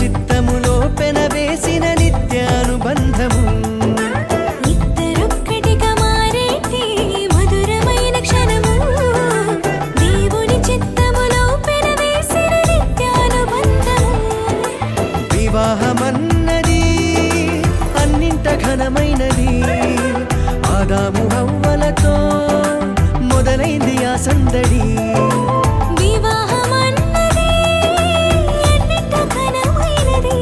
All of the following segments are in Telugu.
చిత్తములో పెనవేసిన నిత్యానుబంధము ఇద్దరొక్కటిగా మారేటి మధురమైన క్షణము దేవుని చిత్తములో పెనవేసిన నిత్యానుబంధము వివాహమన్నది అన్నింట ఘనమైనది ఆదాము హవ్వలతో మొదలైంది ఆ సందడి వివాహమన్నది అన్నింట ఘనమైనది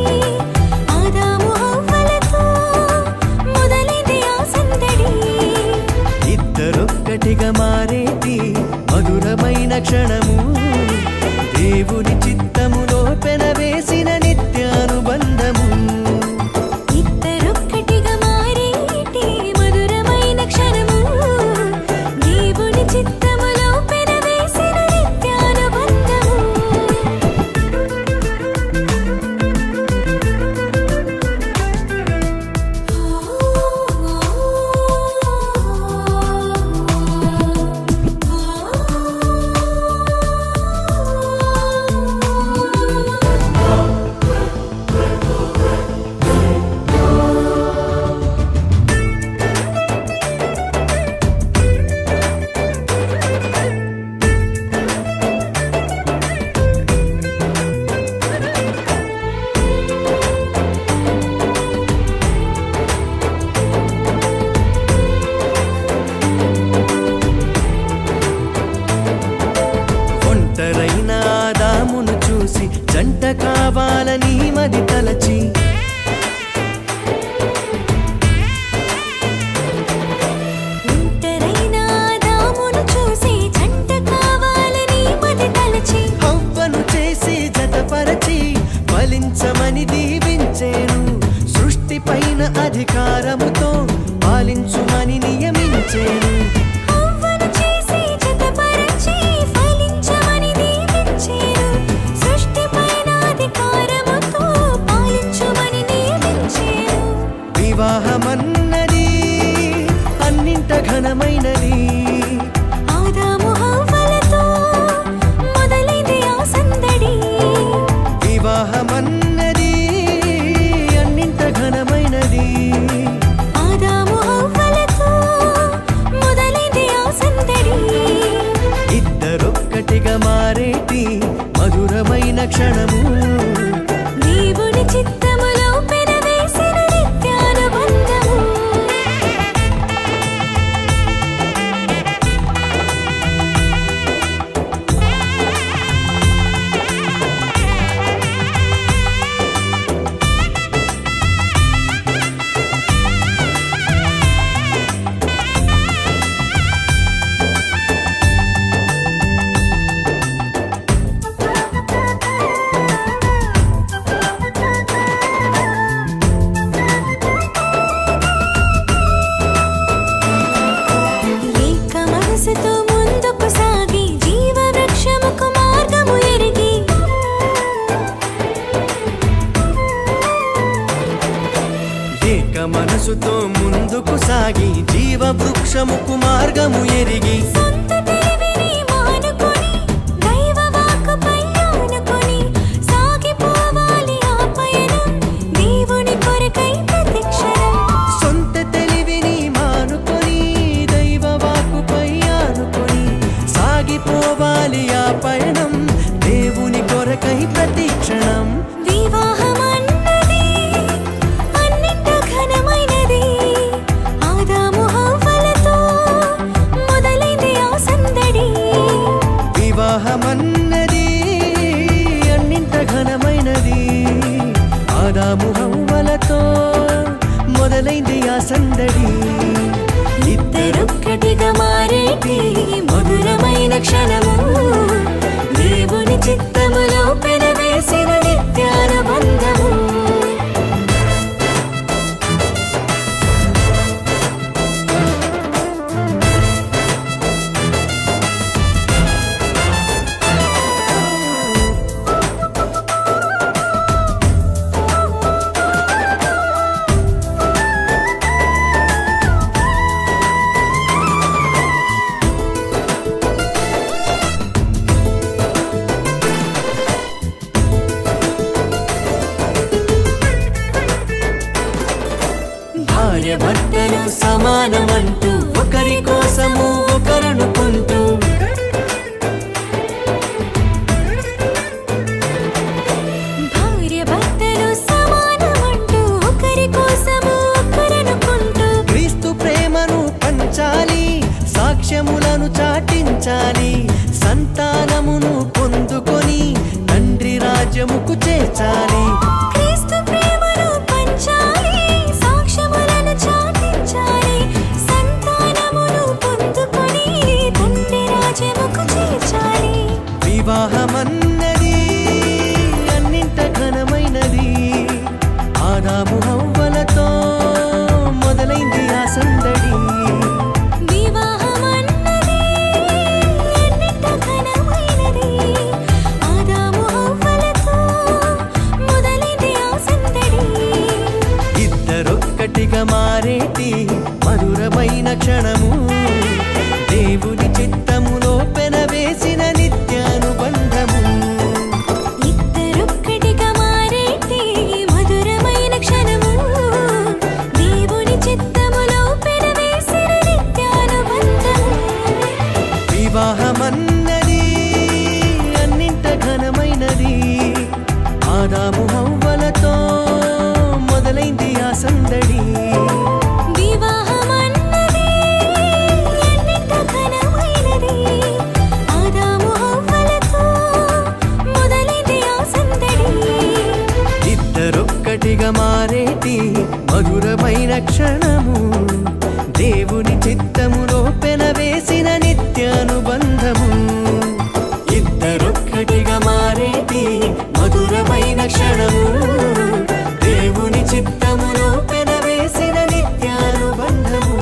ఆదాము హవ్వలతో మొదలైంది ఆ సందడి ఇద్దరొక్కటిగా మారేటి మధురమైన క్షణము దేవుని చిత్తములో పెనవేసిన నిత్యానుబంధము ఇద్దరొక్కటిగా మారేటి మధురమైన క్షణము దేవుని చిత్తములో పెనవేసిన నిత్యానుబంధము ఒంటరైన ఆదామును చూసి జంట కావాలని మది తలచి ఒంటరైన ఆదామును చూసి జంట కావాలని మది తలచి హవ్వను చేసి జతపరచి ఫలించమని దీవించేను సృష్టి పైన అధికారముతో పాలించుమని నియమించేను హవ్వను చేసి జతపరచి ఫలించమని దీవించెను సృష్టిపైన అధికారముతో పాలించుమని నియమించెను వివాహమన్నది అన్నింట ఘనమైనది ఆదాము హవ్వలతో మొదలైంది ఆ సందడి వివాహమన్నది అన్నింట ఘనమైనది ఆదాము హవ్వలతో మొదలైంది ఆ సందడి ఇద్దరొక్కటిగా మారేటి మధురమైన క్షణము దేవుని చిత్తములో పెనవేసిన నిత్యానుబంధము ఏక మనసుతో ముందుకు సాగి జీవ వృక్షముకు మార్గము ఎరిగి ఏక మనసుతో ముందుకు సాగి జీవ వృక్షముకు మార్గము ఎరిగి సొంత తెలివిని మానుకొని దైవ వాక్కుపై ఆనుకొని సాగిపోవాలి ఆ పయనం దేవుని కొరకై ప్రతిక్షణం సొంత తెలివిని మానుకొని దైవ వాక్కుపై ఆనుకొని సాగిపోవాలి ఆ పయనం దేవుని కొరకై ప్రతిక్షణం వివాహమన్నది అన్నింట ఘనమైనది ఆదాము హవ్వలతో మొదలైంది ఆ సందడి వివాహమన్నది అన్నింట ఘనమైనది ఆదాము హవ్వలతో మొదలైంది ఆ సందడి ఇద్దరొక్కటిగా మారేటి మధురమైన క్షణము దేవుని చిత్తములో పెనవేసిన నిత్యానుబంధము భర్తలు సమానమంటూ ఒకరి కోసము ఒకరనుకుంటూ భార్య భర్తలు సమానమంటూ ఒకరి కోసము ఒకరనుకుంటూ క్రీస్తు ప్రేమను పంచాలి, సాక్ష్యములను చాటించాలి, సంతానమును పొందుకొని తండ్రి రాజ్యముకు చేర్చాలి. క్రీస్తు ప్రేమను పంచాలి, సాక్ష్యములను చాటించాలి, సంతానమును పొందుకొని తండ్రి రాజ్యముకు చేర్చాలి. వివాహమన్నది అన్నింట ఘనమైనది, ఆదాము హవ్వలతో మొదలైంది ఆ సందడి. వివాహమన్నది ఎన్నింట ఘనమైనది, ఆదాము హవ్వలతో మొదలైంది ఆ సందడి. ఇద్దరొక్కటిగా మారేటి మధురమైన క్షణము, దేవుని చిత్తములో పెనవేసిన నిత్యానుబంధము. ఇద్దరొక్కటిగా మారేటి మధురమైన క్షణము, దేవుని చిత్తములో పెనవేసిన నిత్యానుబంధము. వివాహమన్నది అన్నింట ఘనమైనది, ఆదాము హవ్వలతో మొదలైంది ఆ సందడి. వివాహమన్నది ఎన్నింట ఘనమైనది, ఆదాము హవ్వలతో మొదలైంది ఆ సందడి. ఇద్దరొక్కటిగా మారేటి మధురమైన క్షణము, దేవుని చిత్తములో పెనవేసిన నిత్యానుబంధము. ఇద్దరొక్కటిగా మారేటి మధురమైన క్షణము, దేవుని చిత్తములో పెనవేసిన నిత్యానుబంధము.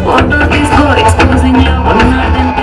ఫోటో తీసుకో ఎక్స్పోజింగ్ లో ఉన్నాడంటే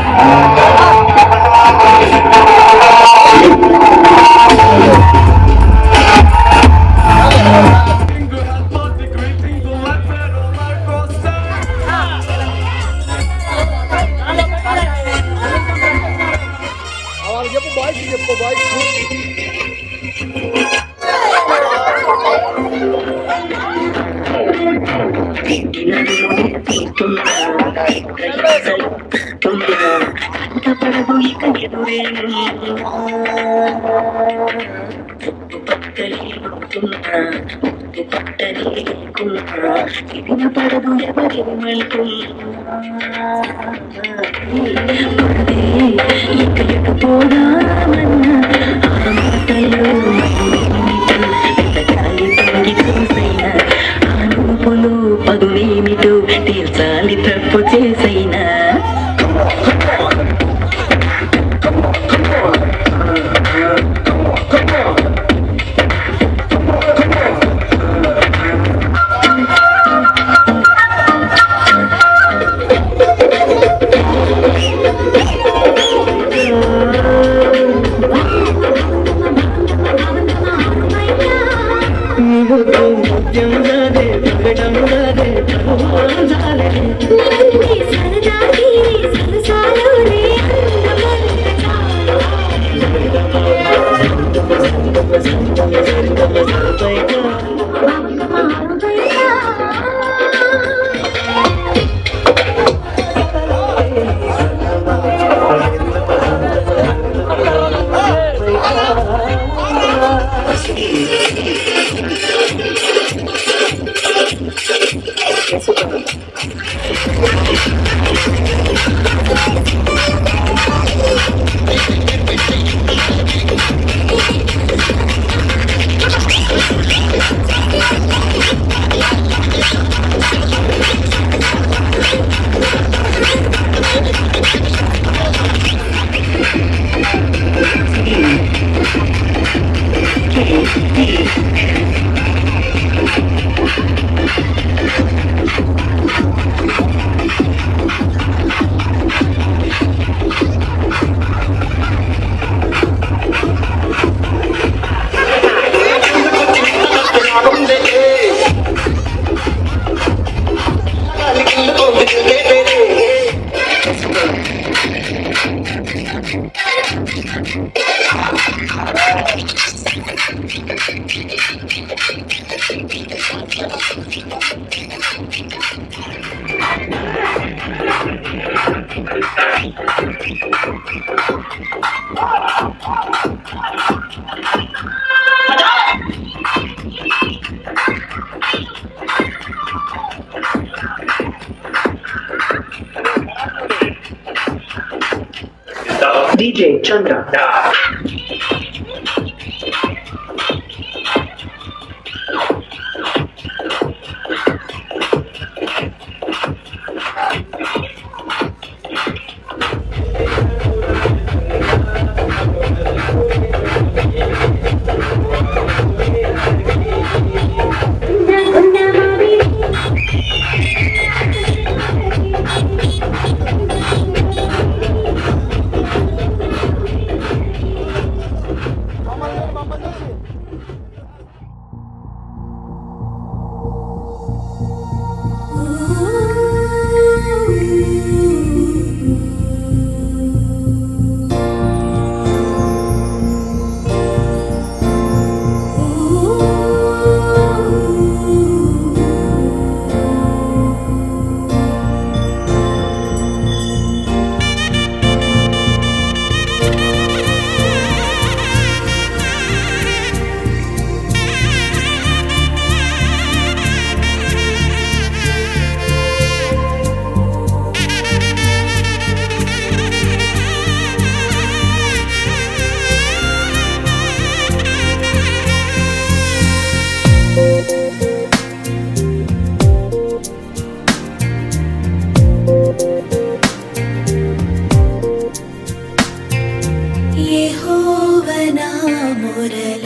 పడదు ఎవరి ఎక్కడికి పోదామన్నా ఆ మాటలు ఆ నూపులు పదునేమిటో తీర్చాలి తప్పు చేసైనా. Thank you. DJ Chandra.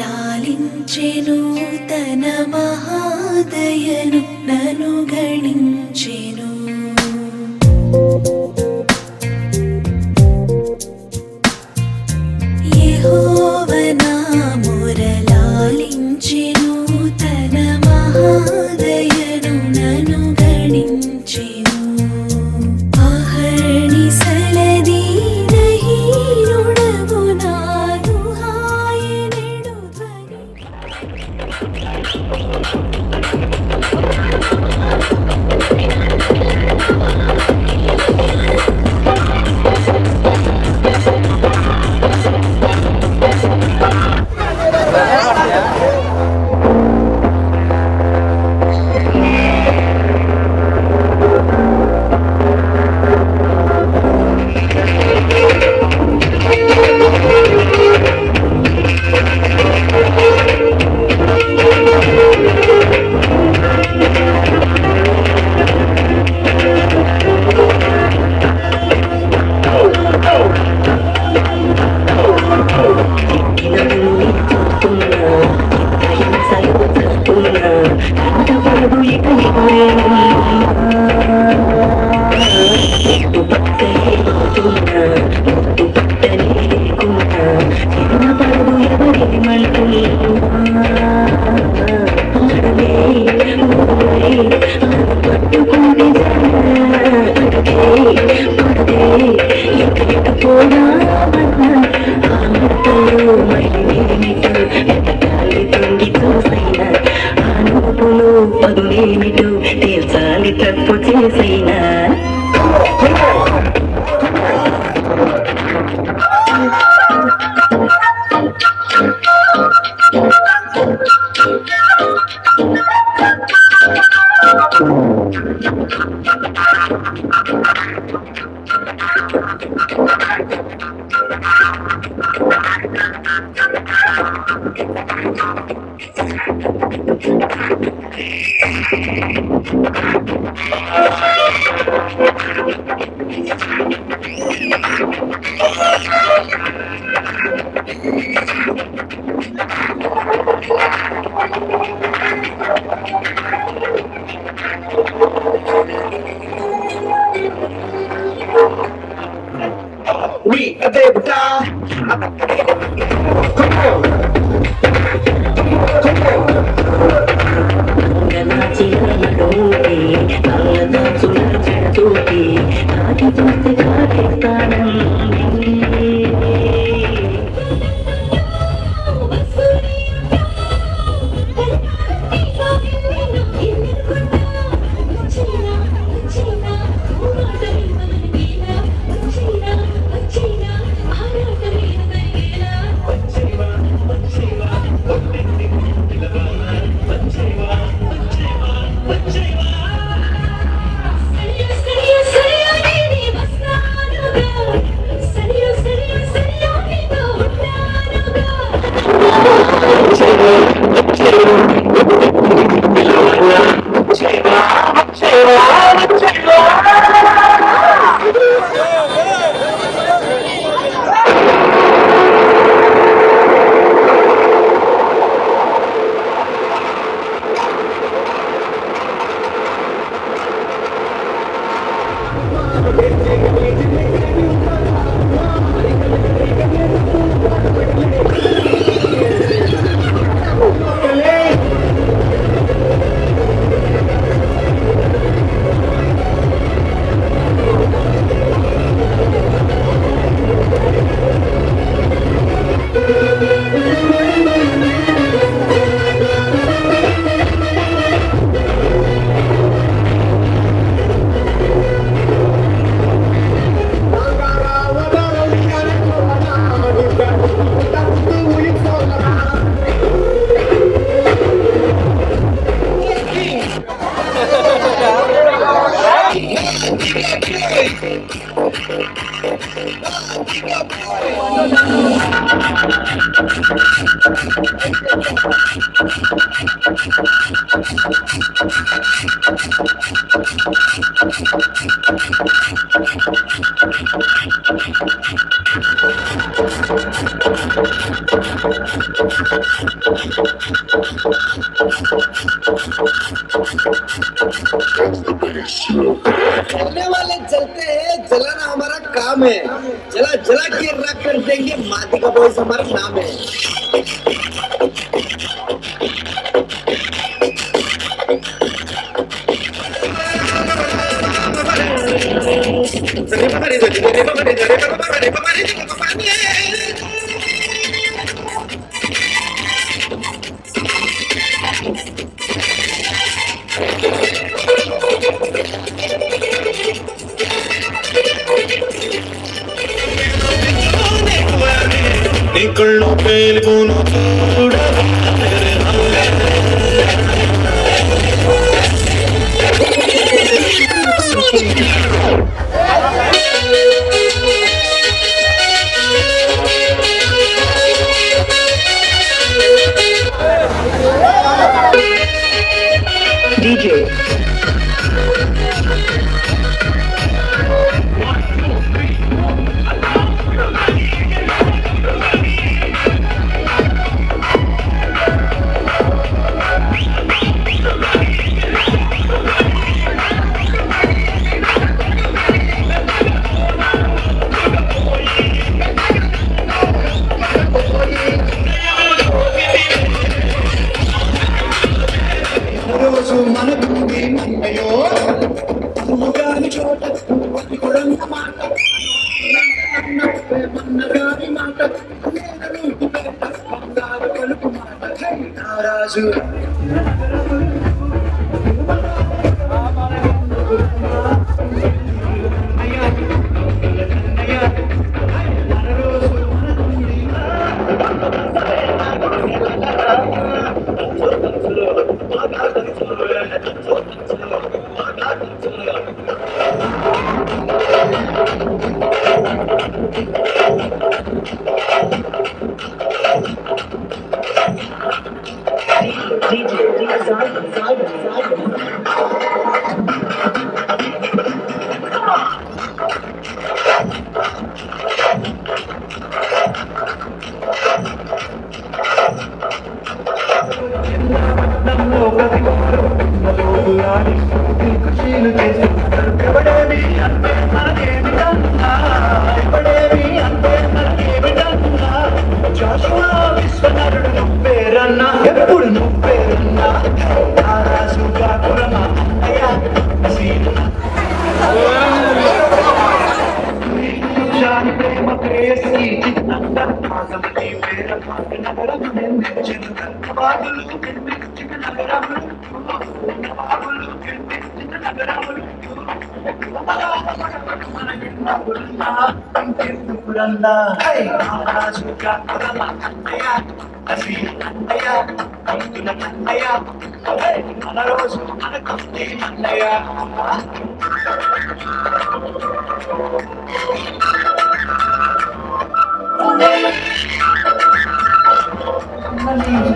మురళాలించెను తన మహాదయను నను గణించెను యెహోవా నా మురళాలించెను తన మహాదయను నను గణించెను అహర్నిశలది నహీనుడగు నాను హాయనెడు ధ్వని పదులేమిటో తీర్చాలి తప్పు చేసైనా We are there, come on. चलने वाले चलते हैं, जलाना हमारा काम है। जला जला के रख कर देंगे, माटी का बॉयज हमारा नाम है। కళ్ళు పేలును DJ.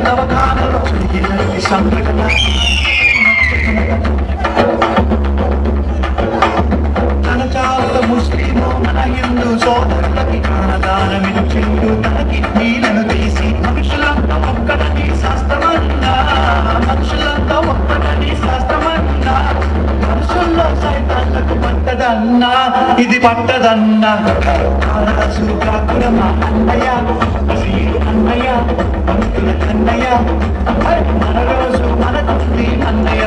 దవకానలో జరిగినది సంఘటన తన చావుత ముస్లిము మన హిందూ సోదరులకి ప్రాణదానమిచ్చిండు తనకి నీళ్ళను తీసి మనుషులంతా ఒక్కడని శాస్త్రమన్నా మనుషులంతా ఒక్కడని శాస్త్రమన్నా మనుషుల్లో సైతాన్లకు పట్టదన్నా ఇది పట్టదన్నా కాళరాజు కాకురమ అన్నయ్య బషీరు అన్నయ్య పంతుల కన్నయ్య మన రోజు మనకుంది అన్నయ్య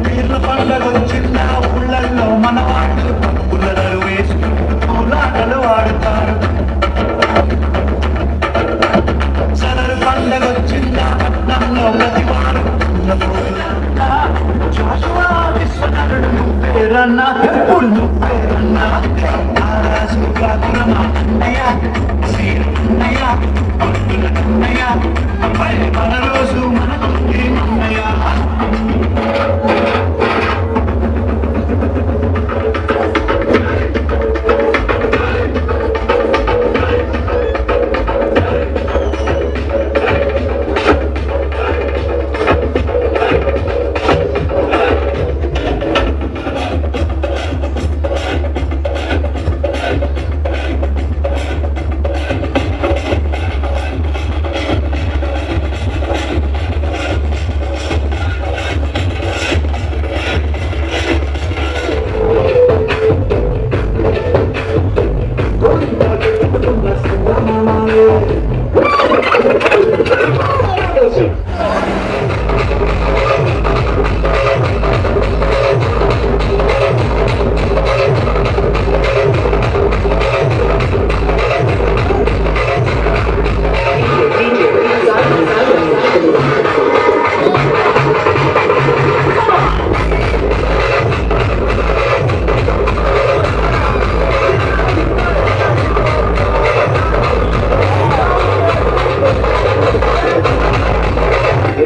పీర్ల పండుగ వచ్చిన ఊళ్ళల్లో మన వాళ్ళు పుల్లలు వేసుకుంటూ పూలాటలు ఆడుతారు సదరు పండుగ వచ్చిన పట్నంలో ప్రతి వారు జాషువా విశ్వనరుడు నువ్వేరన్నా ఎప్పుడు నువ్వేరన్నా రాజు కాకురమ అన్నయ్య సీరు అన్నయ్య పంతుల కన్నయ్య మన రోజు మనకుంది అన్నయ్య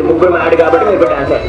ముగ్గురు మాడు కాబట్టి మీకు డాన్సర్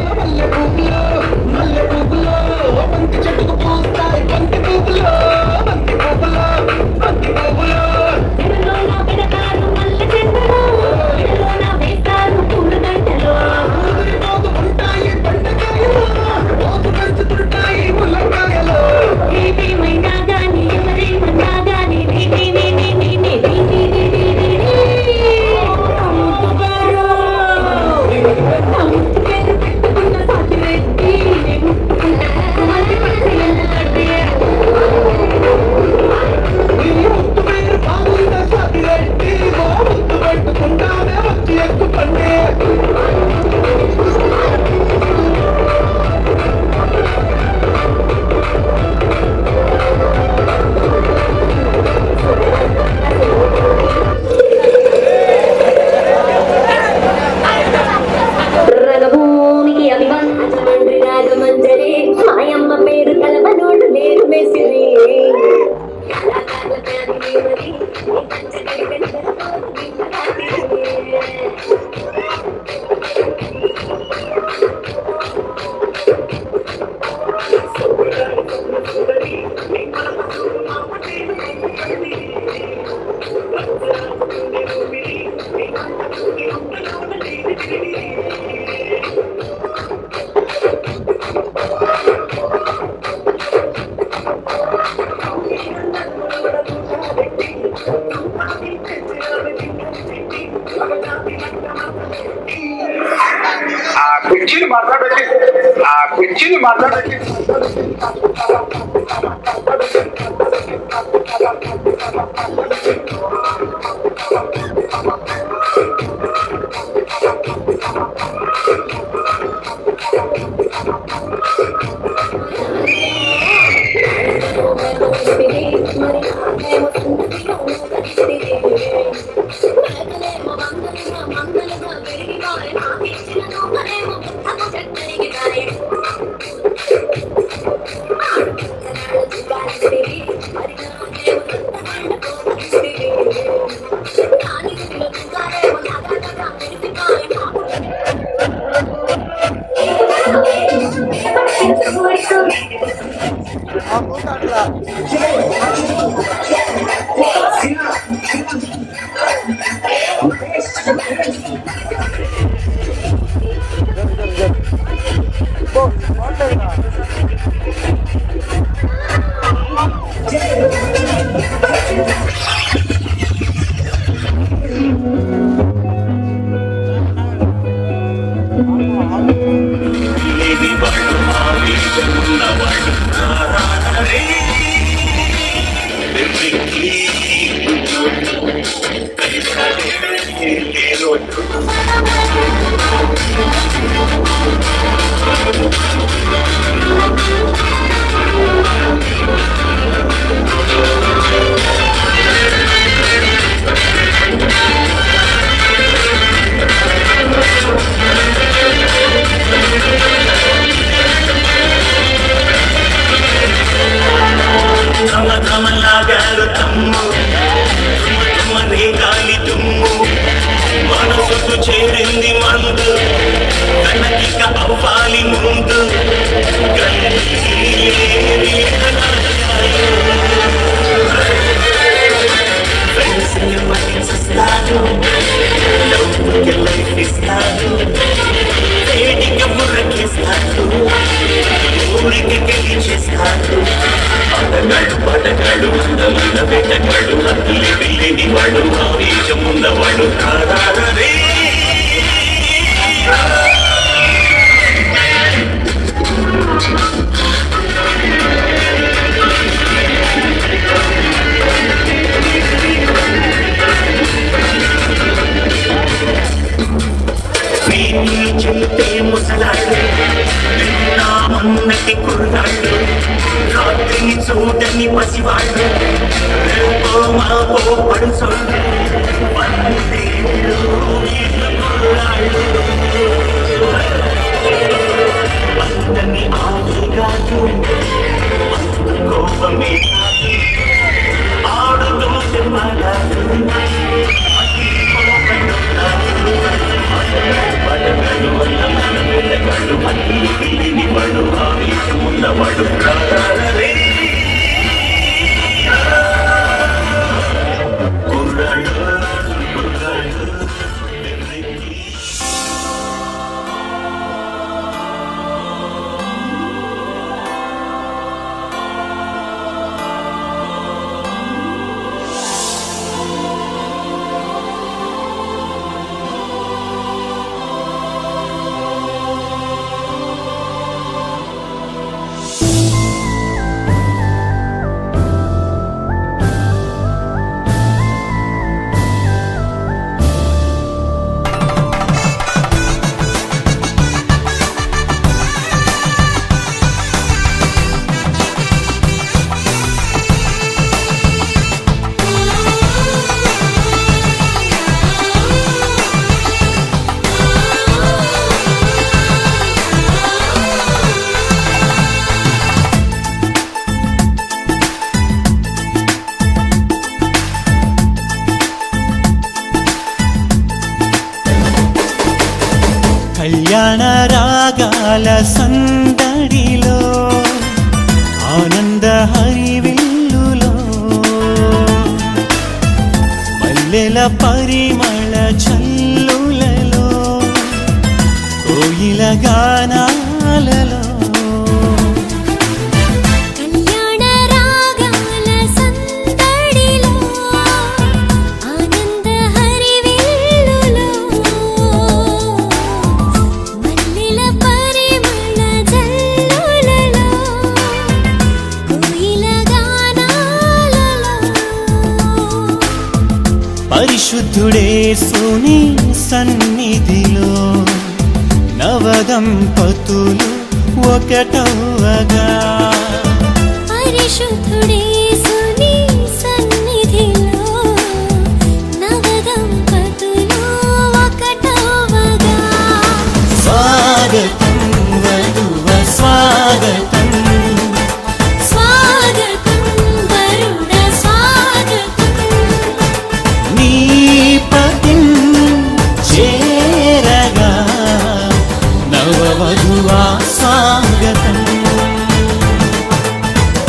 కుర్చీని మాట్లాడకి అట్లా మనసు చేరింది మందు తనకిక అవ్వాలి ముందు లైఫ్ ఇస్తాడు వేడిగా బుర్రకిస్తాడు ఊరికి గెలిచేస్తాడు ఆటగాడు పాటగాడు అందమైన వేటగాడు హద్దులే వెళ్ళిని వాడు ఆవేశమున్నవాడు రారే చెప్తే ముసలాడు మొన్నటి కుర్రాడు రాత్రిని చూడని పసివాడు రేపో మాపో పడుసోడు అందరినీ ఆవేగాడు కోపమే ఆడుతుంటే మాట్లాడు పడగడు అన్నమైన వెళ్ళగాడు అన్ని వెళ్ళిని వాడు ఆవేశమున్నవాడు రారే కుర్రాడు కళ్యాణ రాగాల సందడిలో ఆనంద హరివిల్లులో మల్లెల పరిమళ చల్లులలో కోయిల గానాలలో కళ్యాణ రాగాల సందడిలో ఆనంద హరివిల్లులో మల్లెల పరిమళ జల్లులలో కోయిల గానాలలో పరిశుద్ధుడే సుని సన్నిధిలో నవదంపతులు ఒకటవగా పరిశుద్ధుడే సుని సన్నిధిలో నవదంపతులు ఒకటవగా స్వాగతం వధువ స్వాగతం స్వాగతం వరుణ స్వాగతం నీ పతిం చేరగా నవవధువా స్వాగతం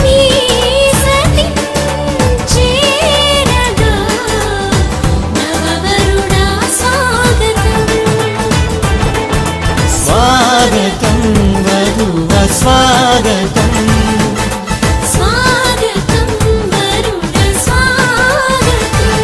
నీ సతి చేరగా నవవరుణ స్వాగతం స్వాగతం వధువ స్వాగతం స్వాగతం వరుణ స్వాగతం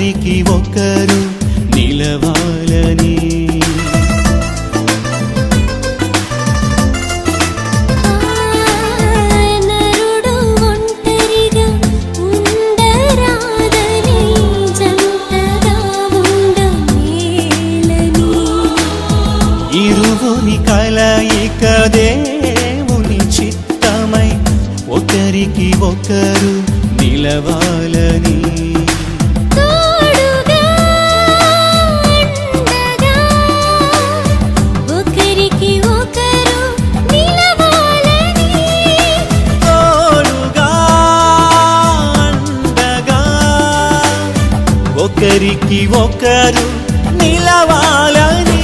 ఒకరికి ఒకరు నిలవాలని. నరుడు ఒంటరిగా ఉండరాదని జంటగా ఉండమేలని. ఇరువుని కలయిక దేవుని చిత్తమై ఒకరికి ఒకరు నిలవాలని. తోడుగా అండగా ఒకరికి ఒకరు నిలవాలని. తోడుగా అండగా ఒకరికి ఒకరు నిలవాలని.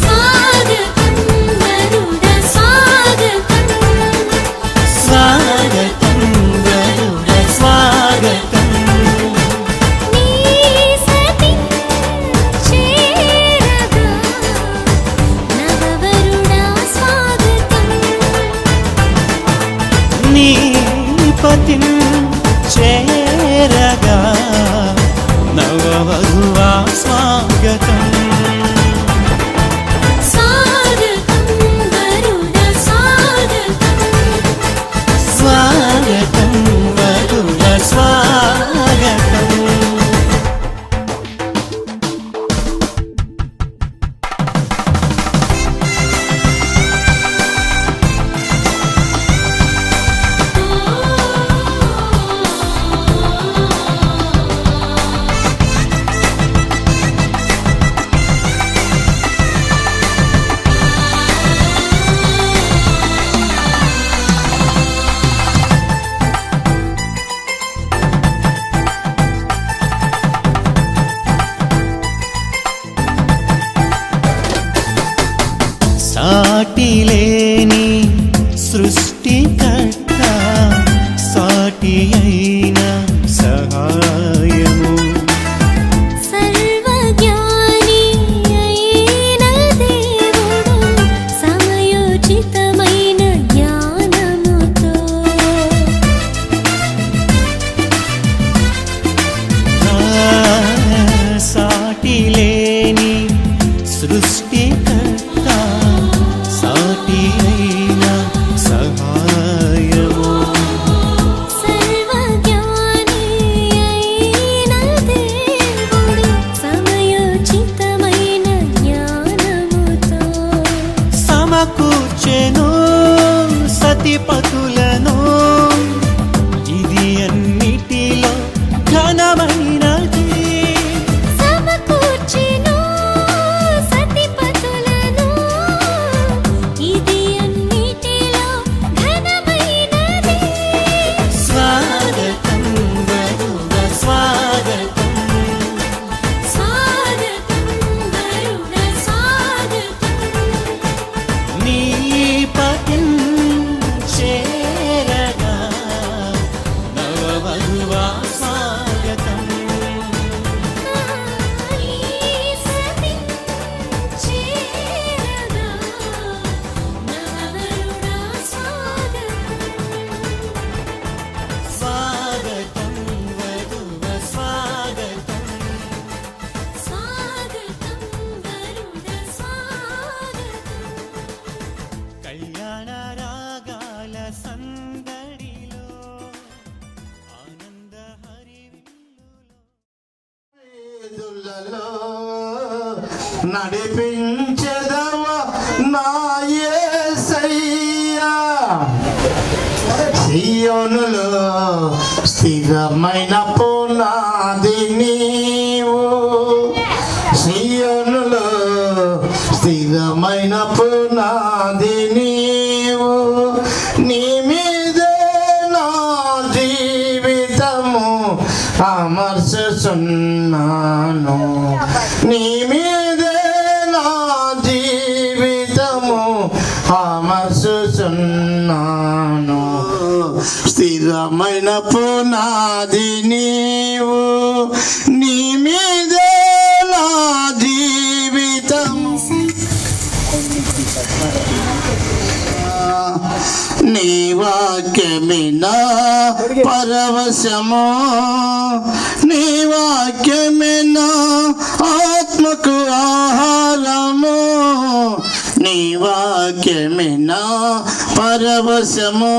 స్వాగతం వరుడ స్వాగతం. స్వాగతం వరుడ స్వాగతం. నీ సతి చేరగా నవవరుడా స్వాగతం. నీ పతిం చేరగా నవవధువా స్వాగతం. స్వాగతం వరుడ స్వాగతం. స్వాగతం వధువ స్వాగతం. సాటిలేని సృష్టికర్త సాటి అయిన సహాయము. సర్వజ్ఞాని అయిన దేవుడు సమయోచితమైన జ్ఞానముతో. సాటిలేని సృష్టికర్త సాటి అయిన సహాయము. సర్వజ్ఞాని అయిన దేవుడు సమయోచితమైన జ్ఞానముతో. సమకూర్చెను సతిపతులను ఇది అన్నిటిలో ఘనమైనది. సమకూర్చెను సతిపతులను ఇది అన్నిటిలో ఘనమైనది. స్వాగతం వరుడ స్వాగతం. స్వాగతం వరుడ స్వాగతం. నీ పతిం చేరగా నవవధువా స్వాగతం. నీ సతి చేరగా నవవరుడా స్వాగతం. స్వాగతం వధువ స్వాగతం. స్వాగతం వరుడ స్వాగతం. కళ్యాణ రాగాల సందడిలో ఆనంద హరివిల్లులో నడిపించదవా నా యేసయ్యా. సియోనులో స్థిరమైన పునాది నీవు. సియోనులో స్థిరమైన పునాది నీవు. నీ మీదే నా జీవితము అమర్చుచున్నాను. నీ మీదే నా జీవితము అమర్చుచున్నాను. స్థిరమైన పునాది నీవు. నీ మీదే నా జీవితము. నీవు వాక్యమే నా పరవశము, నీ వాక్యమే నా ఆత్మకు ఆహారము, నీ వాక్యమే నా పరవశము,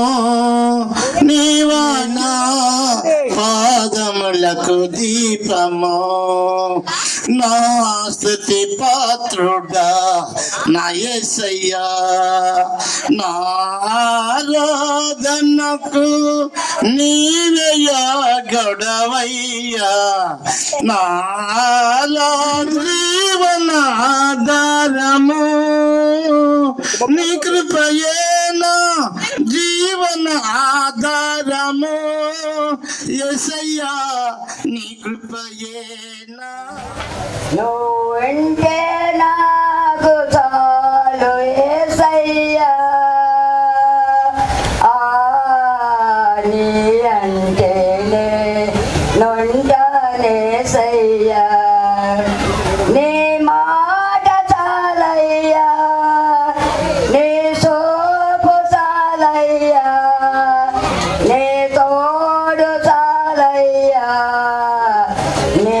నీవా నా పాదములకు దీపము, నా స్తుతి పాత్రుడా నా యేసయ్యా, నా ఆరాధనకు నీవయ్యా గొడవయ్యా, నా జీవనాధారము, నీ కృపయేనా జీవన ఆధారము, యేసయ్యా నీ కృపయేనా. నువ్వంటే నాకు చాలు యేసయ్యా, నీ అంటేనే నొంటానేసయ్యా, నీ మాట చాలయ్యా, నీ సోపు చాలయ్యా, నీ తోడు చాలయ్యా, నీ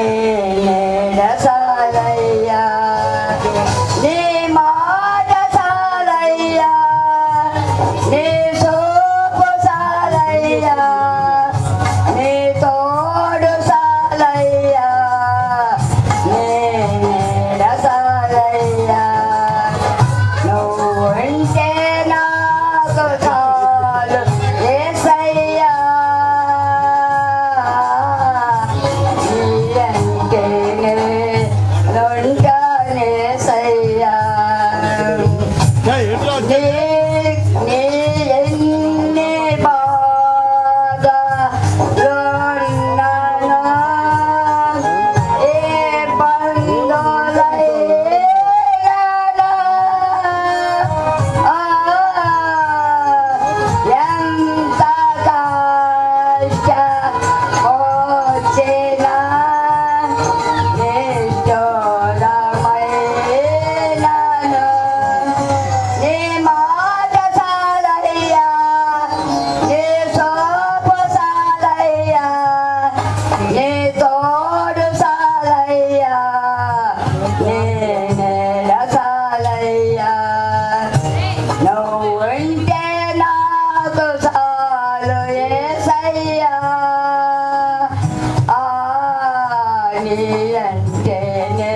నీడ చాలయ్యా, నీ మాట చాలయ్యా, నీ సోపు చాలయ్యా, నీ తోడు చాలయ్యా, నీ నీడ చాలయ్యా, నువ్వుంటే నాకు చాలు యేసయ్యా, నీయంటేనే నొంటానేసయ్యా, నీ ఎన్ని బాధలున్నను, ఏ బంధులైనా, ఎంత కష్టమొచ్చినా, నిష్ఠురమైనను, నీ మాట చాలయ్యా, నీ సోపు చాలయ్యా, నీ తోడు చాలయ్యా, నీ నీడ చాలయ్యా, నువ్వుంటే నాకు చాలు యేసయ్యా, నీ అంటేనే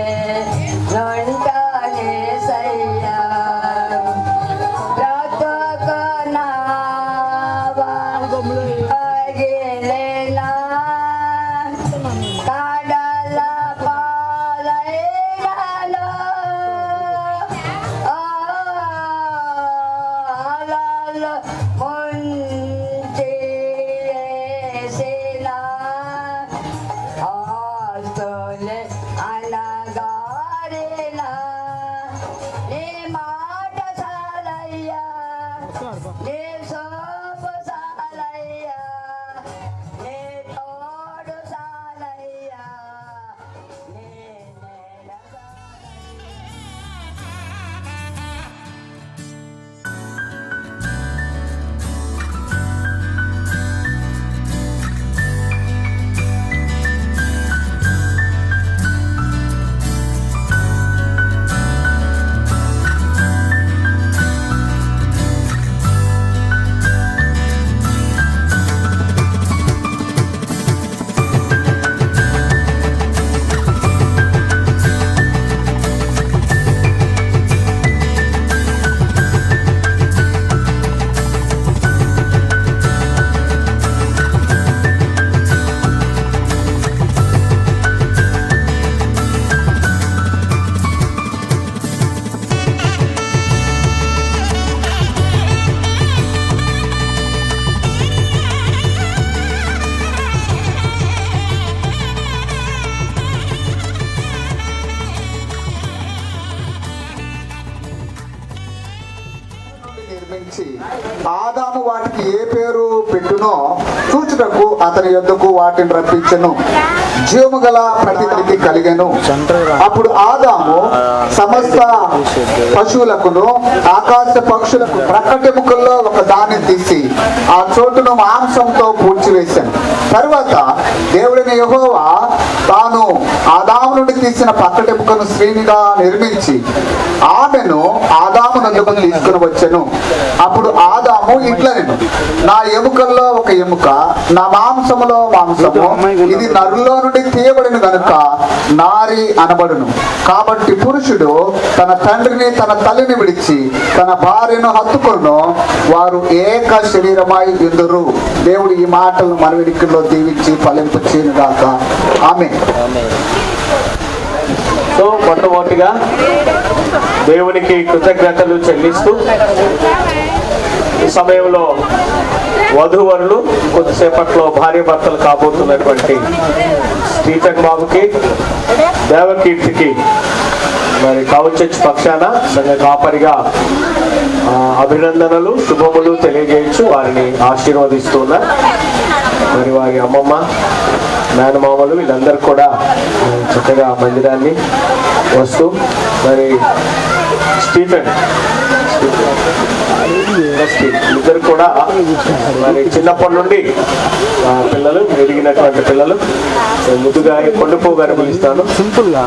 నొంటానేసయ్యా, బ్రతుకునావా పగిలినా, కడల పాలైనాను, అలలు ముంచేసిన ఆస్తులే అనగారిన, నీ మాట చాలయ్యా, నీ సోపు చాలయ్యా, నీ తోడు చాలయ్యా, నీ నీడ నిర్మించి ఆదాము వాటికి ఏ పేరు పెట్టునో చూచుటకు అతని యొద్దకు వాటిని రప్పించెను. జీవము గల ప్రతినిధి కలిగెను. అప్పుడు ఆదాము సమస్త పశువులకును ఆకాశ పక్షులకు ప్రక్కటెముకల్లో ఒక దాన్ని తీసి ఆ చోటును మాంసంతో పూడ్చివేశాను. తరువాత దేవుడైన యెహోవా తాను ఆదాము నుండి తీసిన ప్రక్కటెముకను స్త్రీనిగా నిర్మించి ఆమెను ఆదాము నందుకు తీసుకుని వచ్చెను. అప్పుడు ఆదాము ఇట్లనెను, నా ఎముకల్లో ఒక ఎముక, నా మాంసములో మాంసము, ఇది నరులో నుండి తీయబడిన గనుక నారి అనబడును. కాబట్టి పురుషుడు తన తండ్రిని తన తల్లిని విడిచి తన భార్యను హత్తుకొను, వారు ఏక శరీరమై ఉందురు. దేవుడు ఈ మాటలను మన వెనుకల్లో దీవించి ఫలింపు చేయను గాక. ఆమేన్. సో మొట్టమొదటిగా దేవునికి కృతజ్ఞతలు చెల్లిస్తూ ఈ సమయంలో వధూవరులు కొద్దిసేపట్లో భార్య భర్తలు కాబోతున్నటువంటి స్టీఫెన్ బాబుకి, దేవకీర్తికి మరి కావచర్చ్ పక్షాన సంఘ కాపరిగా అభినందనలు శుభములు తెలియజేయచ్చు. వారిని ఆశీర్వదిస్తున్నా. మరి వారి అమ్మమ్మ, మేనమామలు వీళ్ళందరూ కూడా చక్కగా మందిరాన్ని వస్తూ మరి స్టీఫెన్ ఇద్దరు కూడా మరి చిన్నప్పటి నుండి పిల్లలు, ఎదిగినటువంటి పిల్లలు. ముద్దుగా కొండపూ గారు పిలుస్తాను సింపుల్ గా.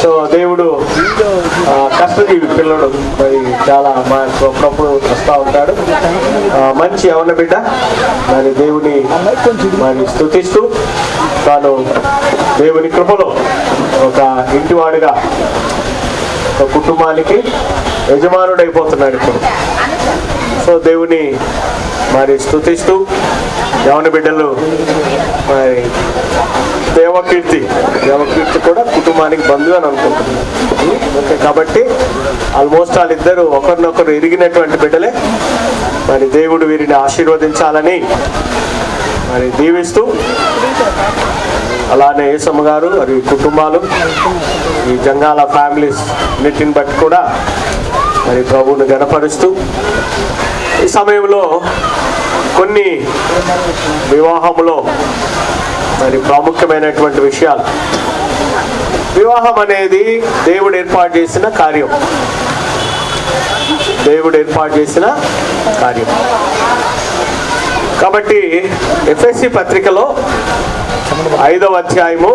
సో దేవుడు కష్టజీవి పిల్లడు, మరి చాలా అప్పుడప్పుడు వస్తూ ఉంటాడు. మంచి యవన బిడ్డ. మరి దేవుని మరి స్తుతిస్తూ తాను దేవుని కృపలో ఒక ఇంటివాడుగా ఒక కుటుంబానికి యజమానుడైపోతున్నాడు ఇప్పుడు. సో దేవుని మరి స్తుతిస్తూ యవన బిడ్డలు మరి దేవకీర్తి కూడా కుటుంబానికి బంధువు అని అనుకుంటున్నాను. ఓకే, కాబట్టి ఆల్మోస్ట్ వాళ్ళిద్దరూ ఒకరినొకరు ఎరిగినటువంటి బిడ్డలే. మరి దేవుడు వీరిని ఆశీర్వదించాలని మరి దీవిస్తూ, అలానే యేసమ్మ గారు మరి కుటుంబాలు, ఈ జంగాల ఫ్యామిలీస్ అన్నిటిని బట్టి కూడా మరి ప్రభువుని గణపరుస్తూ ఈ సమయంలో కొన్ని వివాహంలో మరి ప్రాముఖ్యమైనటువంటి విషయాలు. వివాహం అనేది దేవుడు ఏర్పాటు చేసిన కార్యం. దేవుడు ఏర్పాటు చేసిన కార్యం. కాబట్టి ఎఫెసీ పత్రికలో 5వ అధ్యాయము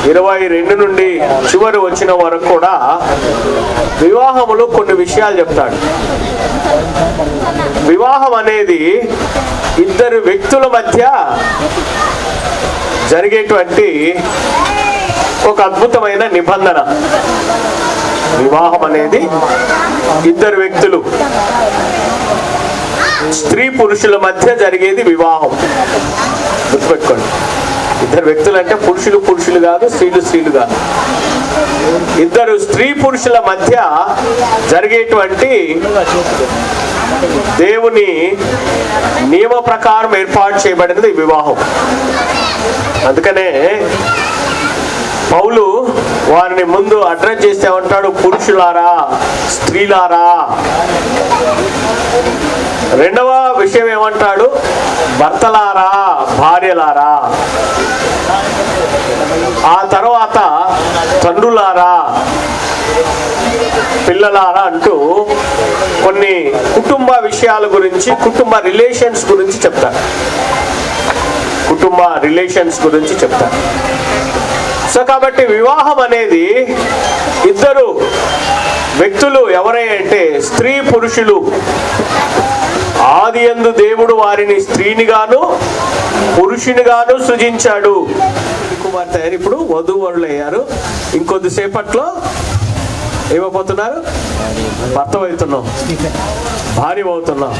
22 నుండి చివరి వచ్చిన వరకు కూడా వివాహములో కొన్ని విషయాలు చెప్తాడు. వివాహం అనేది ఇద్దరు వ్యక్తుల మధ్య జరిగేటువంటి ఒక అద్భుతమైన నిబంధన. వివాహం అనేది ఇద్దరు వ్యక్తులు, స్త్రీ పురుషుల మధ్య జరిగేది వివాహం. గుర్తుపెట్టుకోండి, ఇద్దరు వ్యక్తులు అంటే పురుషులు కాదు, స్త్రీలు కాదు. ఇద్దరు స్త్రీ పురుషుల మధ్య జరిగేటువంటి దేవుని నియమ ప్రకారం ఏర్పాటు చేయబడినది వివాహం. అందుకనే పౌలు వారిని ముందు అడ్రస్ చేస్తే ఏమంటాడు? పురుషులారా, స్త్రీలారా. రెండవ విషయం ఏమంటాడు? భర్తలారా, భార్యలారా. ఆ తర్వాత తండ్రులారా, పిల్లలారా అంటూ కొన్ని కుటుంబ విషయాల గురించి, కుటుంబ రిలేషన్స్ గురించి చెప్తారు. సో కాబట్టి వివాహం అనేది ఇద్దరు వ్యక్తులు ఎవరైతే స్త్రీ పురుషులు, ఆదియందు దేవుడు వారిని స్త్రీనిగాను పురుషునిగాను సృజించాడు. కుమార్తె అయ్యారు, ఇప్పుడు వధూవరులు అయ్యారు. ఇంకొద్దిసేపట్లో ఏమైపోతున్నారు? భర్త అవుతున్నాం, భార్య అవుతున్నాం.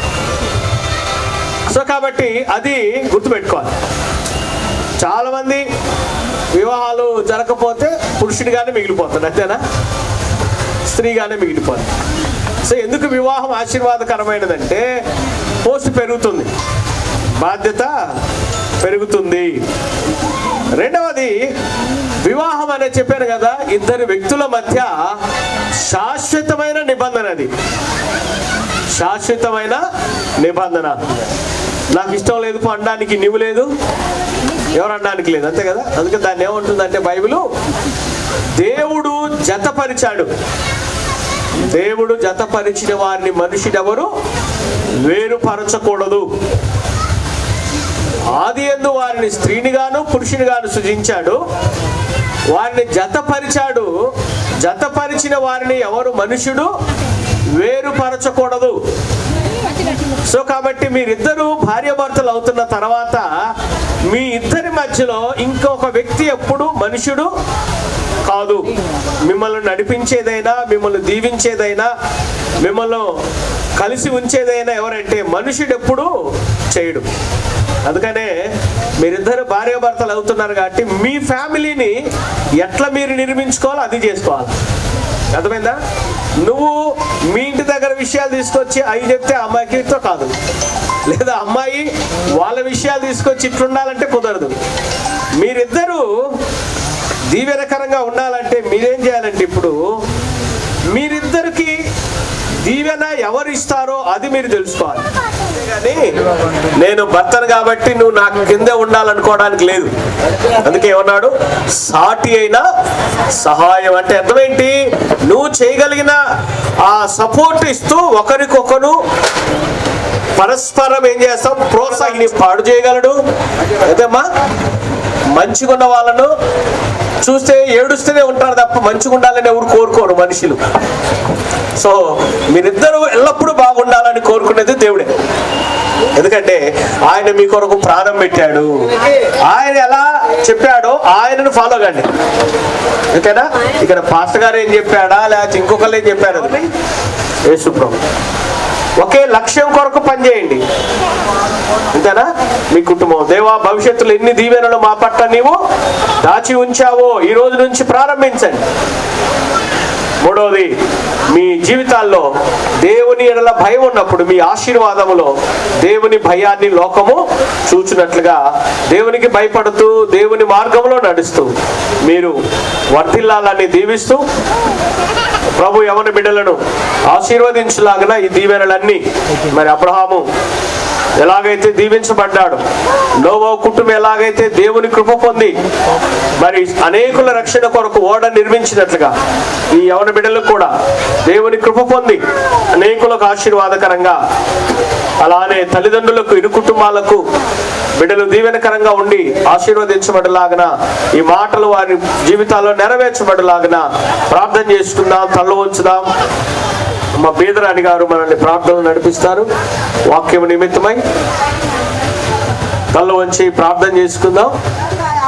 సో కాబట్టి అది గుర్తుపెట్టుకోవాలి. చాలా మంది వివాహాలు జరగకపోతే పురుషుడిగానే మిగిలిపోతుంది, అంతేనా? స్త్రీగానే మిగిలిపోతుంది. సో ఎందుకు వివాహం ఆశీర్వాదకరమైనదంటే పోస్ట్ పెరుగుతుంది, బాధ్యత పెరుగుతుంది. రెండవది, వివాహం అనే చెప్పాను కదా, ఇద్దరు వ్యక్తుల మధ్య శాశ్వతమైన నిబంధన. అది శాశ్వతమైన నిబంధన. నాకు ఇష్టం లేదు అనడానికి నీవు లేదు, ఎవరు అనడానికి లేదు, అంతే కదా. అందుకే దాన్ని ఏమంటుందంటే బైబిల్, దేవుడు జతపరిచాడు. దేవుడు జతపరిచిన వారిని మనుషుడెవరు వేరుపరచకూడదు. ఆది యందు వారిని స్త్రీనిగాను పురుషునిగాను సృజించాడు, వారిని జతపరిచాడు. జతపరిచిన వారిని ఎవరు మనుషుడు వేరుపరచకూడదు. సో కాబట్టి మీరిద్దరూ భార్యాభర్తలు అవుతున్న తర్వాత మీ ఇద్దరి మధ్యలో ఇంకొక వ్యక్తి ఎప్పుడు మనుషుడు కాదు. మిమ్మల్ని నడిపించేదైనా, మిమ్మల్ని దీవించేదైనా, మిమ్మల్ని కలిసి ఉంచేదైనా ఎవరంటే మనుషుడు ఎప్పుడు చేయడు. అందుకనే మీరిద్దరు భార్యాభర్తలు అవుతున్నారు కాబట్టి మీ ఫ్యామిలీని ఎట్లా మీరు నిర్మించుకోవాలో అది చేసుకోవాలి. అర్థమైందా? నువ్వు మీ ఇంటి దగ్గర విషయాలు తీసుకొచ్చి అవి చెప్తే అమ్మాయికితో కాదు, లేదా అమ్మాయి వాళ్ళ విషయాలు తీసుకొచ్చి ఇట్లుండాలంటే కుదరదు. మీరిద్దరూ దీవెనకరంగా ఉండాలంటే మీరేం చేయాలంటే ఇప్పుడు మీరిద్దరికి దీవెన ఎవరు ఇస్తారో అది మీరు తెలుసుకోవాలి. కానీ నేను భర్తను కాబట్టి నువ్వు నాకు కిందే ఉండాలనుకోవడానికి లేదు. అందుకే ఏమన్నాడు, సాటి అయినా సహాయం అంటే అర్థమేంటి, నువ్వు చేయగలిగిన ఆ సపోర్ట్ ఇస్తూ ఒకరికొకరు పరస్పరం ఏం చేస్తాం, ప్రోత్సాహాన్ని పాడు చేయగలడు. అదేమ్మా, మంచిగా ఉన్న వాళ్ళను చూస్తే ఏడుస్తూనే ఉంటారు తప్ప మంచిగా ఉండాలని ఎవరు కోరుకోరు మనుషులు. సో మీరిద్దరూ ఎల్లప్పుడూ బాగుండాలని కోరుకునేది దేవుడే. ఎందుకంటే ఆయన మీ కొరకు ప్రాణం పెట్టాడు. ఆయన ఎలా చెప్పాడో ఆయనను ఫాలో కండి. ఓకేనా? ఇక్కడ పాస్టర్ గారు ఏం చెప్పాడా లేకపోతే ఇంకొకరు ఏం చెప్పారు, యేసుప్రభు ఒకే లక్ష్యం కొరకు పనిచేయండి. అంతేనా? మీ కుటుంబం దేవా భవిష్యత్తులో ఎన్ని దీవెనలు మా పట్ల నీవు దాచి ఉంచావో ఈ రోజు నుంచి ప్రారంభించండి. మూడవది, మీ జీవితాల్లో దేవుని ఎడల భయం ఉన్నప్పుడు మీ ఆశీర్వాదములో దేవుని భయాన్ని లోకము చూచినట్లుగా దేవునికి భయపడుతూ దేవుని మార్గంలో నడుస్తూ మీరు వర్ధిల్లాలని దీవిస్తూ ప్రభు యవన బిడ్డలను ఆశీర్వదించలాగిన ఈ దీవెనలన్నీ మరి అబ్రహాము ఎలాగైతే దీవించబడ్డాడు, నోవా కుటుంబం ఎలాగైతే దేవుని కృప పొంది మరి అనేకుల రక్షణ కొరకు ఓడ నిర్మించినట్లుగా ఈ యవన బిడ్డలకు కూడా దేవుని కృప పొంది అనేకులకు ఆశీర్వాదకరంగా, అలానే తల్లిదండ్రులకు ఇరు కుటుంబాలకు బిడ్డలు దీవెనకరంగా ఉండి ఆశీర్వదించబడలాగన ఈ మాటలు వారి జీవితాల్లో నెరవేర్చబడలాగన ప్రార్థన చేసుకుందాం. తల్ల ఉంచుదాం. మా బీదరాణి గారు మనల్ని ప్రార్థనలు నడిపిస్తారు. వాక్యం నిమిత్తమై తల్ల వంచి ప్రార్థన చేసుకుందాం.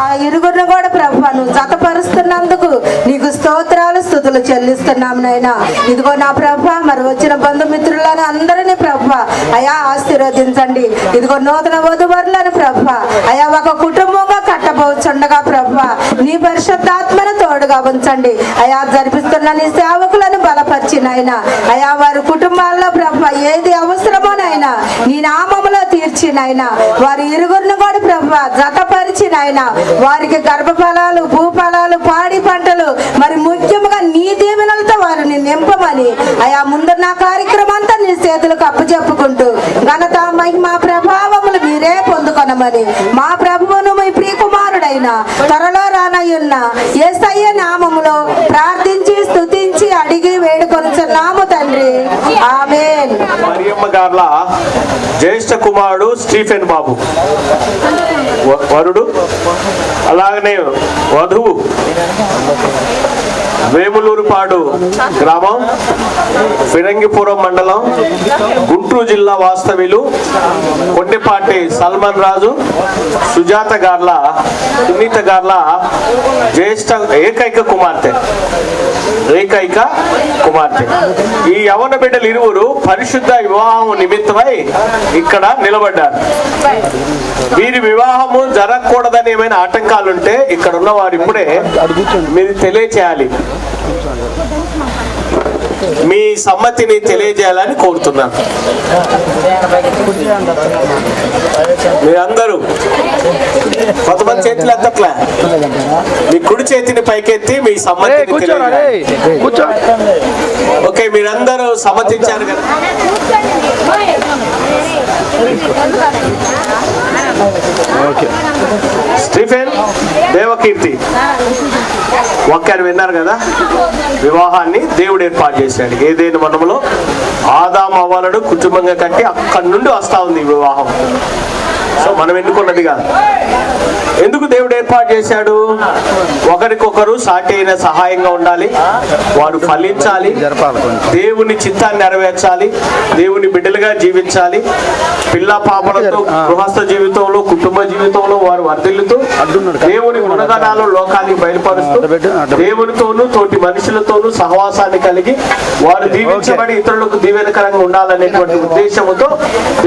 ఆ ఇరుగురిని కూడా ప్రభు నువ్వు జతపరుస్తున్నందుకు నీకు స్తోత్రాలు స్తుతులు చెల్లిస్తున్నాం నాయనా. ఇదిగో నా ప్రభు మరి వచ్చిన బంధుమిత్రులను అందరినీ ప్రభు అయా ఆశీర్వదించండి. ఇదిగో నూతన వధువరులను ప్రభు అయా ఒక కుటుంబంగా కట్టబోచుండగా ప్రభు నీ పరిశుద్ధాత్మను తోడుగా ఉంచండి. అయా జరిపిస్తున్న నీ సేవకులను బలపరిచినైనా అయా వారి కుటుంబాల్లో ప్రభు ఏది అవసరమోనైనా నీ నామములో తీర్చినైనా వారి ఇరుగురిని కూడా ప్రభు జతపరిచినైనా వారికి గర్భఫలాలు, భూఫలాలు, పాడి పంటలు మరి ముఖ్యంగా నీ దీవెనలతో వారిని నింపమని అయా ముందున్న కార్యక్రమం అంతా నీ చేతులకు అప్పచెప్పుకుంటూ ఘనత మహిమ ప్రభావములు మీరే పొందుకొనమని మా ప్రభువును మీ ప్రియకుమారుడైన త్వరలో రానయ్యున్న యేసయ్య నామములో ప్రార్థించి స్తుతించి అడిగి వేడుకొనుచున్నాము తండ్రి. ఆమేన్. మరియమ్మ గార్ల జ్యేష్ఠ కుమారుడు స్టీఫెన్ బాబు వరుడు, అలాగనే వధువు వేములూరుపాడు గ్రామం, ఫిరంగిపురం మండలం, గుంటూరు జిల్లా వాస్తవ్యులు కొండపాటి సల్మాన్ రాజు, సుజాత గార్ల, సునీత గార్ల జ్యేష్ఠ ఏకైక కుమార్తె. ఈ యవన బిడ్డలు ఇరువురు పరిశుద్ధ వివాహం నిమిత్తమై ఇక్కడ నిలబడ్డారు. వీరి వివాహము జరగకూడదని ఏమైనా ఆటంకాలుంటే ఇక్కడ ఉన్న వారు ఇప్పుడే మీరు తెలియచేయాలి, మీ సమ్మతిని తెలియజేయాలని కోరుతున్నాను. మీరందరూ కొంతమంది చేతులు ఎత్తట్లే. మీ కుడి చేతిని పైకెత్తి మీ సమ్మతిని తెలియజేయండి. ఓకే, మీరందరూ సమ్మతించారు కదా. స్టీఫెన్, దేవకీర్తి వాక్యాన్ని విన్నారు కదా. వివాహాన్ని దేవుడు ఏర్పాటు చేశాడు. ఏదైనా మనములో ఆదాము అవ్వాలను కుటుంబంగా కట్టి అక్కడి నుండి వస్తా ఉంది ఈ వివాహం. సో మనం ఎన్నుకున్నది కాదు. ఎందుకు దేవుడు ఏర్పాటు చేశాడు? ఒకరికొకరు సాటి అయిన సహాయంగా ఉండాలి, వారు ఫలించాలి, దేవుని చిత్తాన్ని నెరవేర్చాలి, దేవుని బిడ్డలుగా జీవించాలి. పిల్ల పాపలతో గృహస్థ జీవితంలో, కుటుంబ జీవితంలో వారు వర్ధిల్లుతూ దేవుని గుణగణాలు లోకానికి బయలుపరుస్తూ దేవునితోనూ తోటి మనుషులతోనూ సహవాసాన్ని కలిగి వారు దీవించబడి ఇతరులకు దీవెనకరంగా ఉండాలనేటువంటి ఉద్దేశంతో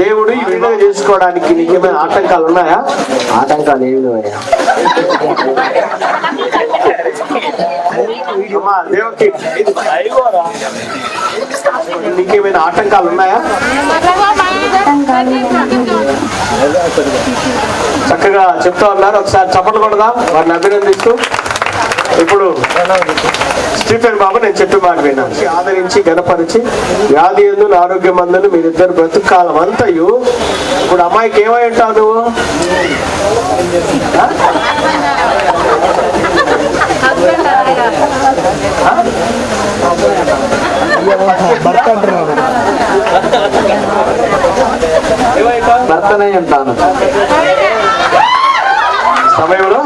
దేవుడు ఈ విడుదల చేసుకోవడానికి నిజమైన ఆటంకాలు ఉన్నాయా? ఆటంకాలు ఏమి లేవయ్యా. దేవుడికి నీకేమైనా ఆటంకాలు ఉన్నాయా? చక్కగా చెప్తా ఉన్నారు. ఒకసారి చప్పట్లు కొడదాం వారిని అభినందిస్తూ. ఇప్పుడు స్టీఫెన్ బాబు నేను చెప్పే మాట విన్నాను. ఆదరించి గణపరిచి వ్యాధి ఎందు ఆరోగ్యం అందను మీరిద్దరు బ్రతుకాలం అంతయు. ఇప్పుడు అమ్మాయికి ఏమై ఉంటావు నువ్వు? భర్తనే ఉంటాను సమయంలో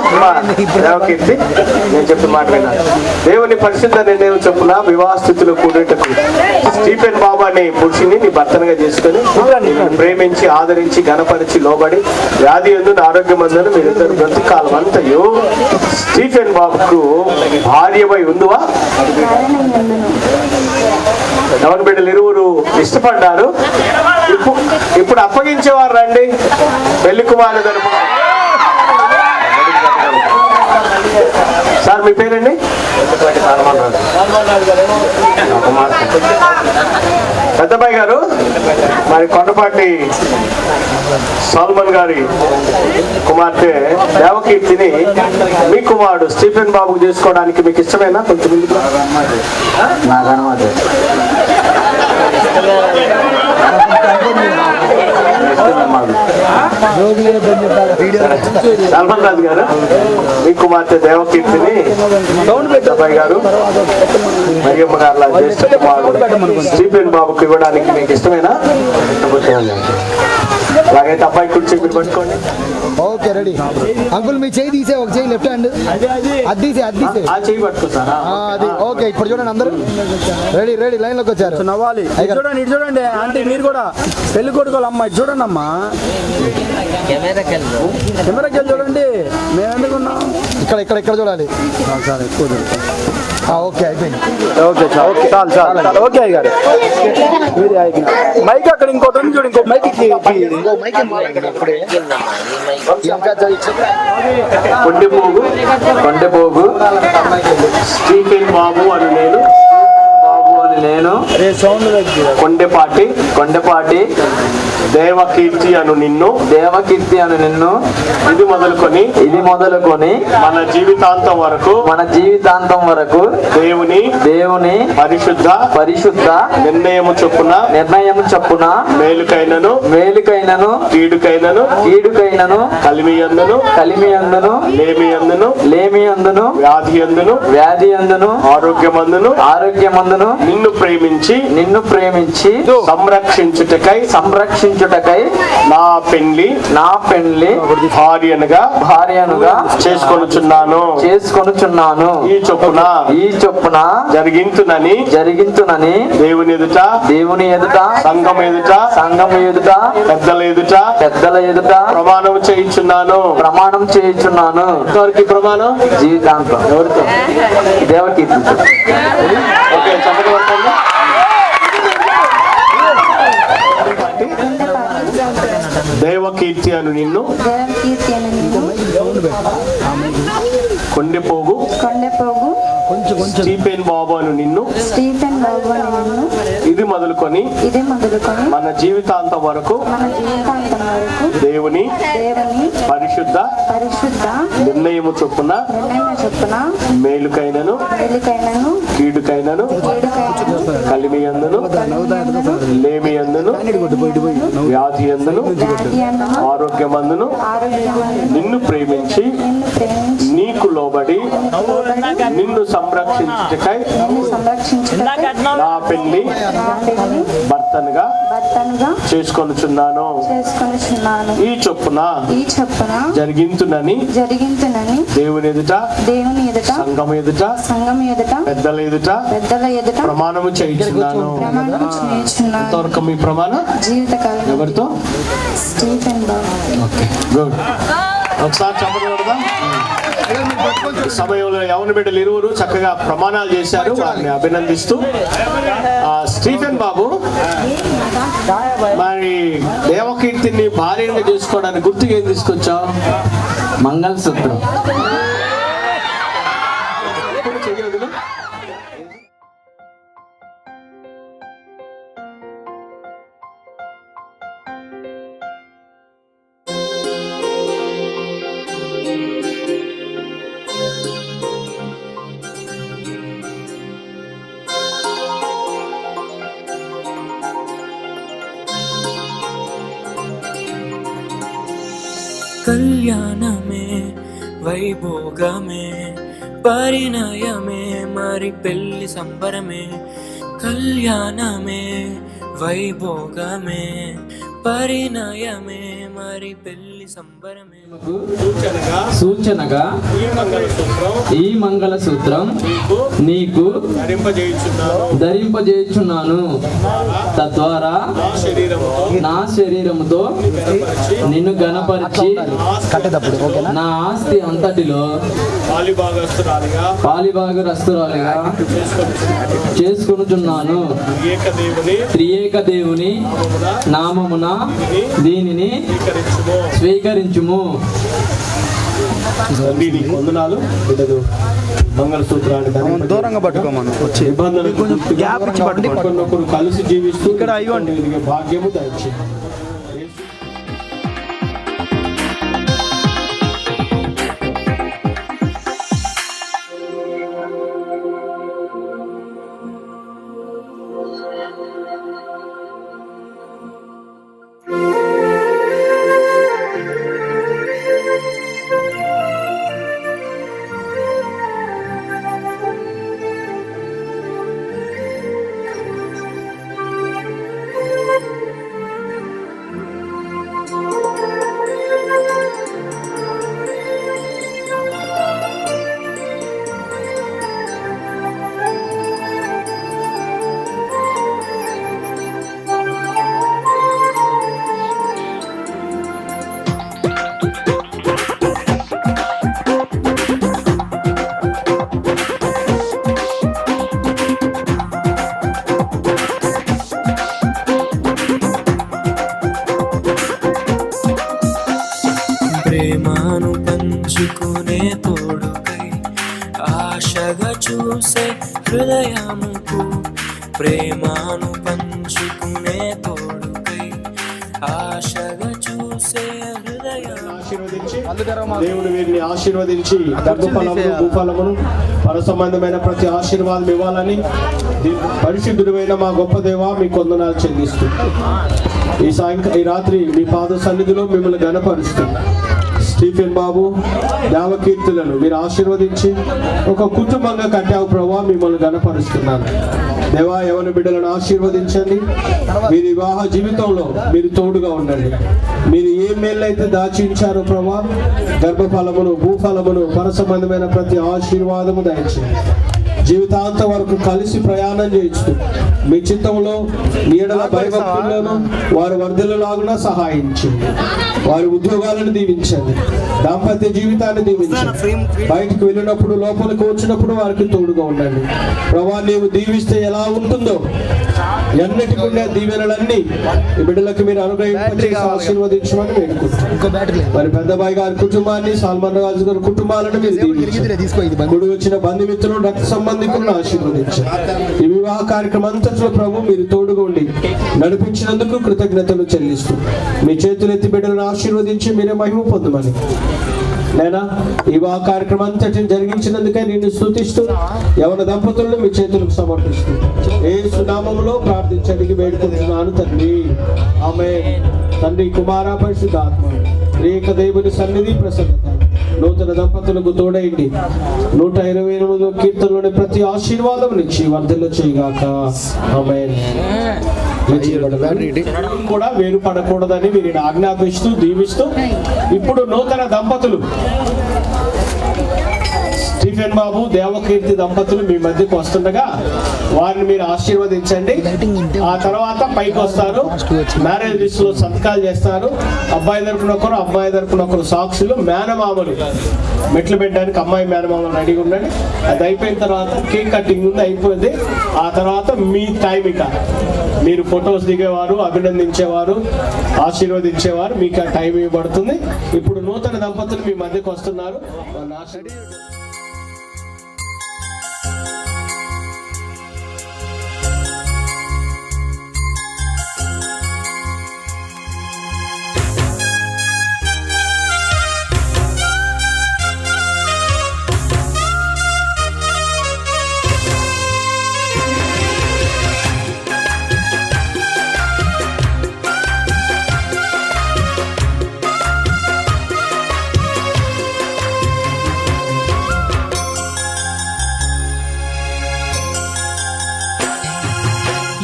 దేవకీర్తి నేను చెప్పిన మాట విన్నాను. దేవుని పరిశుద్ధ నిర్ణయం చొప్పున వివాహ స్థితిలో కూడేటకు స్టీఫెన్ బాబు అనే పురుషుని నీ భర్తనగా చేసుకుని ప్రేమించి ఆదరించి గణపరిచి లోబడి వ్యాధి ఎందు ఆరోగ్యం అందరూ మీరిద్దరు బ్రతుకాలం అంతయు స్టీఫెన్ బాబుకు భార్యమై ఉందువా? ఎవరి బిడ్డలు ఇరువురు ఇష్టపడ్డారు. ఇప్పుడు అప్పగించేవారు రండి. పెళ్లి కుమారుడు తరపున సార్ మీ పేరండి? పెద్దబాయి గారు, మరి కొండపాటి సాల్మన్ గారి కుమార్తె దేవకీర్తిని మీ కుమారుడు స్టీఫెన్ బాబు చేసుకోవడానికి మీకు ఇష్టమేనా? కొంచెం నాకు అనుమతి. సల్మాన్ రాజు గారు మీ కుమార్తె దేవకీర్తిని పెద్దబాయి గారు మరియమ్మ గారు జ్యేష్ఠ కుమారుడు స్టీఫెన్ బాబుకి ఇవ్వడానికి మీకు ఇష్టమేనా? అలాగైతే అబ్బాయి కుర్చీ మీరు పట్టుకోండి. Okay ready. అంకుల్ మీ చేయి తీసే, ఒక చేయి లెఫ్ట్ హ్యాండ్ అది తీసే, అది తీసే ఆ చేయి పట్టుకుంటారా? అది ఓకే. ఇప్పుడు చూడండి అందరూ రెడీ రెడీ లైన్ లోకి వచ్చారు. నవ్వాలి. చూడండి, ఇటు చూడండి. అంటే మీరు కూడా పెళ్లి కొడుకోవాలి అమ్మా. ఇటు చూడండి అమ్మా, కెమెరాకి వెళ్ళి చూడండి. మేము ఎందుకున్నాం ఇక్కడ ఇక్కడ ఇక్కడ చూడాలి. చాలా ఎక్కువ. ఓకే అయిపోయింది. ఓకే చాలు చాలు చాలు. ఓకే అయ్య గారు మైక్ అక్కడ ఇంకోటి ఉంది చూడు. ఇంకో మైక్ కొండెపోగు స్టీఫెన్ బాబు అని నేను కొండెపాటి దేవకీర్తి అను నిన్ను ఇది మొదలుకొని మన జీవితాంతం వరకు దేవుని పరిశుద్ధ నిర్ణయము చొప్పున మేలుకైనను కీడుకైనను కలిమియందును లేమియందును వ్యాధియందును ఆరోగ్యమందును నిన్ను ప్రేమించి సంరక్షించుటకై నా పెండ్లి భార్యనుగా చేసుకొనుచున్నాను. ఈ చొప్పున జరిగింతునని దేవుని ఎదుట సంఘం ఎదుట పెద్దల ఎదుట ప్రమాణం చేయించున్నాను. ఎవరికి ప్రమాణం? జీవితాంతం. ఎవరితో? దేవకీర్తి. ఓకే, చక్కగా పడుతుంది. దేవకీర్తి అను నిన్ను కొండెపోగు స్టీఫెన్ బాబు అని నిన్ను స్టీఫెన్ బాబు అని నిన్ను ఇది మొదలుకొని మన జీవితాంతం వరకు దేవుని పరిశుద్ధ నిర్ణయము చొప్పున మేలుకైనను కీడుకైనను కలిమియందును లేమియందును వ్యాధి అందును ఆరోగ్యమందును నిన్ను ప్రేమించి నీకు లోబడి నిన్ను సంరక్షించుటకై నా పెళ్లి భర్తనుగా చేసుకొనుచున్నాను ఈ చొప్పున జరిగింతునని దేవుని ఎదుట సంఘం ఎదుట పెద్దల ఎదుట ప్రమాణము చేయించున్నాను. ఎంతవరకు మీ ప్రమాణం? ఎవరితో? స్టీఫెన్ బాబు. Okay, good. ఒకసారి చెప్పకూడదా? సమయంలో యవన బిడ్డలు ఇరువురు చక్కగా ప్రమాణాలు చేశారు, వారిని అభినందిస్తూ. స్టీఫెన్ బాబు మరి దేవకీర్తిని భార్యగా చేసుకోవడానికి గుర్తుగా ఏం తీసుకొచ్చావు? మంగళసూత్రం. కళ్యాణమే వైభోగమే పరిణయమే మరి పెళ్లి సంబరమే. కళ్యాణమే వైభోగమే పరిణయమే మరి పెళ్లి సంబరమే. సూచనగా ఈ మంగళసూత్రం నీకు ధరింపజేయుచున్నాను. తద్వారా నా శరీరముతో నిన్ను గణపరిచి నా ఆస్తి అంతటిలో పాలిభాగస్తురాలిగా చేసుకొనుచున్నాను. త్రియేక దేవుని నామమున దీనిని స్వీకరించుము. వందనాలు. మంగళసూత్రాన్ని దూరంగా పట్టుకోమను. నిబంధనలు కలిసి జీవిస్తూ ఇక్కడ భాగ్యము దయచేయండి. ప్రేమను పంచుకునే తోడుకై ఆశగా చూసే హృదయముకు. ప్రేమను పంచుకునే తోడుకై ఆశగా చూసే దేవుడు వీరిని ఆశీర్వదించి గర్భఫలమును భూఫలమును పర సంబంధమైన ప్రతి ఆశీర్వాదం ఇవ్వాలని పరిశుద్ధుడైన మా గొప్ప దేవా మీకు వందనాలు చెల్లిస్తూ ఈ రాత్రి మీ పాద సన్నిధిలో మిమ్మల్ని ఘనపరుస్తూ స్టీఫెన్ బాబు దేవకీర్తులను మీరు ఆశీర్వదించి ఒక కుటుంబంగా కట్టావు ప్రభువా, మిమ్మల్ని ఘనపరుస్తున్నాను దేవా. యవన బిడ్డలను ఆశీర్వదించండి. మీరు వివాహ జీవితంలో మీరు తోడుగా ఉండండి. మీరు ఏ మేళ్ళైతే దాచించారో ప్రభువా, గర్భఫలమును భూఫలమును పర సంబంధమైన ప్రతి ఆశీర్వాదము దయచేయండి. జీవితాంతం వరకు కలిసి ప్రయాణం చేయొచ్చు. మీ చిత్తంలో నీడల భయభక్తుల్లోనూ వారు వర్ధిల్లలాగునా సహాయించండి. వారి ఉద్యోగాలను దీవించండి. దాంపత్య జీవితాన్ని దీవించండి. బయటికి వెళ్ళినప్పుడు లోపలికి వచ్చినప్పుడు వారికి తోడుగా ఉండండి ప్రభా. నీవు దీవిస్తే ఎలా ఉంటుందో ఎన్నటికి ఉండే దీవెనలన్నీ ఈ బిడ్డలకు మీరు అనుగ్రహించి ఆశీర్వదించమని వేడుకుంటున్నాం. మరి పెద్దబాయి గారి కుటుంబాన్ని, సాల్మన్ రాజు గారి కుటుంబాలను మీరు గుడి వచ్చిన బంధుమిత్రులు, రక్త సంబంధికులను ఆశీర్వదించారు. ఈ వివాహ కార్యక్రమం అంతట్లో ప్రభు మీరు తోడుగా ఉండి నడిపించినందుకు కృతజ్ఞతలు చెల్లిస్తూ మీ చేతులు ఎత్తి బిడ్డలను ఆశీర్వదించి మీరే మహిమ పొందమని నేనా ఈ వివాహ కార్యక్రమం అంతటిని జరిగించినందుకే నిన్ను స్తుతిస్తూ యవన దంపతులను మీ చేతులకు సమర్పిస్తూ యేసు నామములో ప్రార్థించడానికి వేడుకుంటున్నాను తండ్రి. ఆమేన్. తండ్రి, కుమార, పరిశుద్ధాత్మ ఏక దేవుని సన్నిధి ప్రసన్నత నూతన దంపతులకు తోడైంది. 128 కీర్తనలోని ప్రతి ఆశీర్వాదం నుంచి వర్ధలు చేయగాక. ఆమేన్. కూడా వేరు పడకూడదని వీరిని ఆజ్ఞాపిస్తూ దీవిస్తూ ఇప్పుడు నూతన దంపతులు స్టీఫెన్ బాబు, దేవకీర్తి దంపతులు మీ మధ్యకు వస్తుండగా వారిని మీరు ఆశీర్వదించండి. ఆ తర్వాత పైకి వస్తారు, మ్యారేజ్ లిస్ట్ లో సంతకాలు చేస్తారు. అబ్బాయి తరపున ఒకరు, అమ్మాయి తరపున ఒకరు సాక్షులు. మేనమామలు మెట్లు పెట్టడానికి అమ్మాయి మేనమామలు రెడీగా ఉండండి. అది అయిపోయిన తర్వాత కేక్ కటింగ్ ఉంది, అయిపోయింది. ఆ తర్వాత మీ టైం ఇక మీరు ఫొటోస్ దిగేవారు, అభినందించేవారు, ఆశీర్వదించేవారు, మీకు ఆ టైం ఇవ్వబడుతుంది. ఇప్పుడు నూతన దంపతులు మీ మధ్యకు వస్తున్నారు.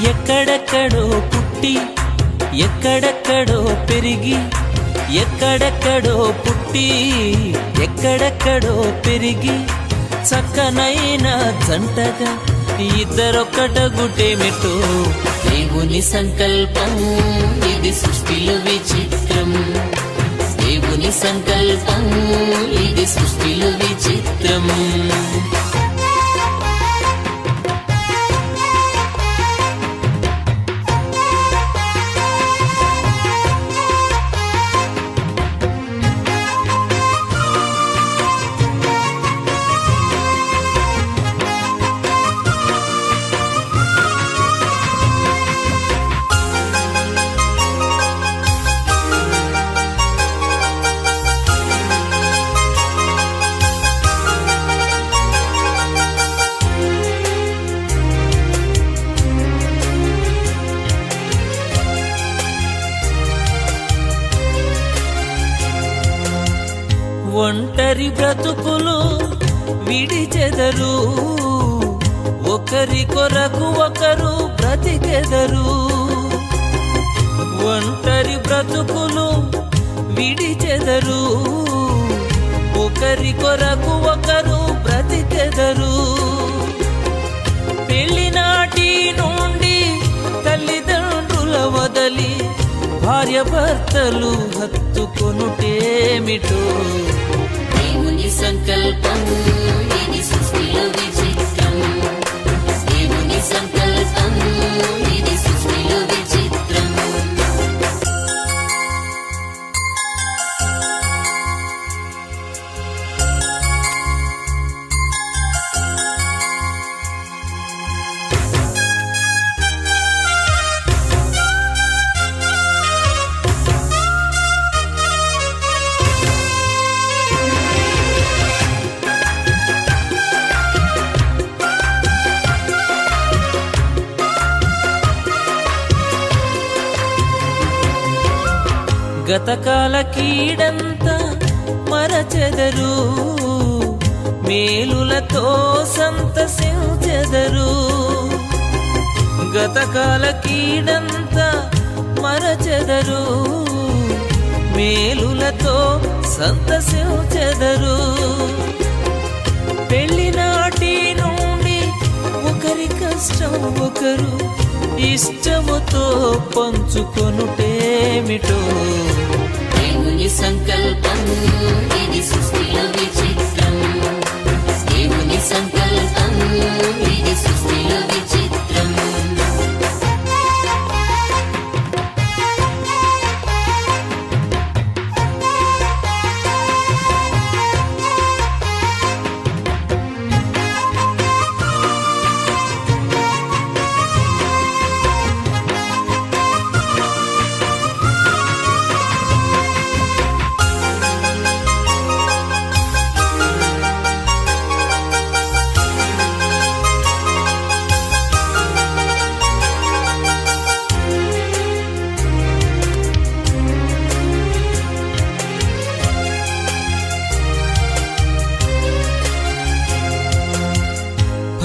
ఎక్కడెక్కడో పుట్టి ఎక్కడెక్కడో పెరిగి, ఎక్కడెక్కడో పుట్టి ఎక్కడెక్కడో పెరిగి, చక్కనైన జంటగా ఇద్దరొక్కటగుటేమిటో దేవుని సంకల్పం. ఇది సృష్టిలో విచిత్రం, దేవుని సంకల్పం. ఇది సృష్టిలో విచిత్రం. ఒంటరి బ్రతుకులు విడిచెదరు, ఒకరి కొరకు ఒకరు బ్రతికెదరు. ఒంటరి బ్రతుకులు విడిచెదరు, ఒకరి కొరకు ఒకరు బ్రతికెదరు. పెళ్లినాటి నుండి తల్లిదండ్రుల వదలి భార్య భర్తలు హత్తుకొనుటేమిటో దేవుని సంకల్పం. ఇది సృష్టిలో విచిత్రం, దేవుని సంకల్పం. ఇది సృష్టిలో విచిత్రం. గతకాల కీడంతా మరచెదరు, మేలులతో సంతసించెదరు. గతకాల కీడంతా మరచెదరు, మేలులతో సంతసించెదరు. పెళ్లినాటి నుండి ఒకరి కష్టం ఒకరు ఇష్టముతో పంచుకొనుటేమిటో దేవుని సంకల్పం. ఇది సృష్టిలో విచిత్రం, దేవుని సంకల్పం. ఇది సృష్టిలో విచిత్రం.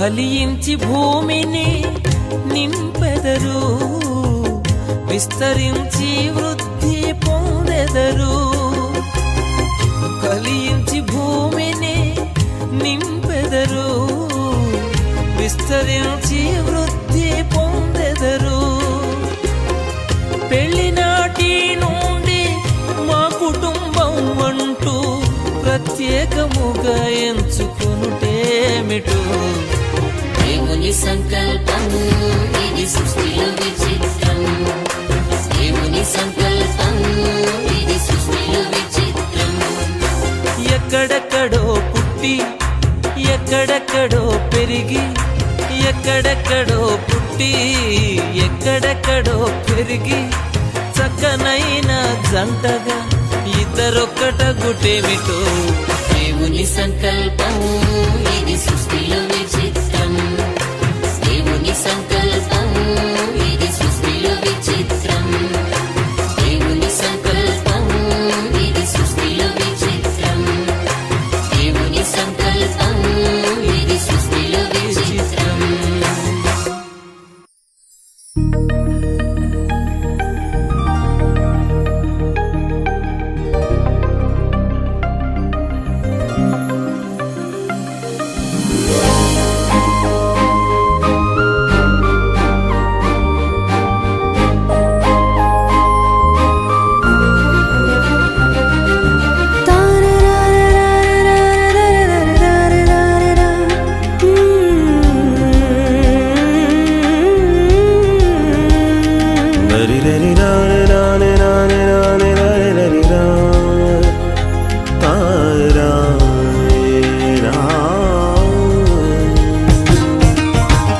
ఫలించి భూమిని నింపెదరు, విస్తరించి వృద్ధి పొందెదరు. ఫలించి భూమిని నింపెదరు, విస్తరించి వృద్ధి పొందెదరు. పెళ్లినాటి నుండి మా కుటుంబం అంటూ ప్రత్యేకముగా ఎంచుకునుటేమిటో. దేవుని సంకల్పం ఇది సృష్టిలో విచిత్రం. దేవుని సంకల్పం ఇది సృష్టిలో విచిత్రం. ఎక్కడెక్కడో పుట్టి ఎక్కడెక్కడో పెరిగి, ఎక్కడెక్కడో పుట్టి ఎక్కడెక్కడో పెరిగి, చక్కనైన జంటగా ఇద్దరొక్కటగుటేమిటో. దేవుని సంకల్పం ఇది సృష్టిలో విచిత్రం. దేవుని సంకల్పం ఇది సృష్టిలో విచిత్రం. దేవుని సంకల్పం ఇది సృష్టిలో విచిత్రం. దేవుని సంకల్పం ఇది సృష్టిలో విచిత్రం.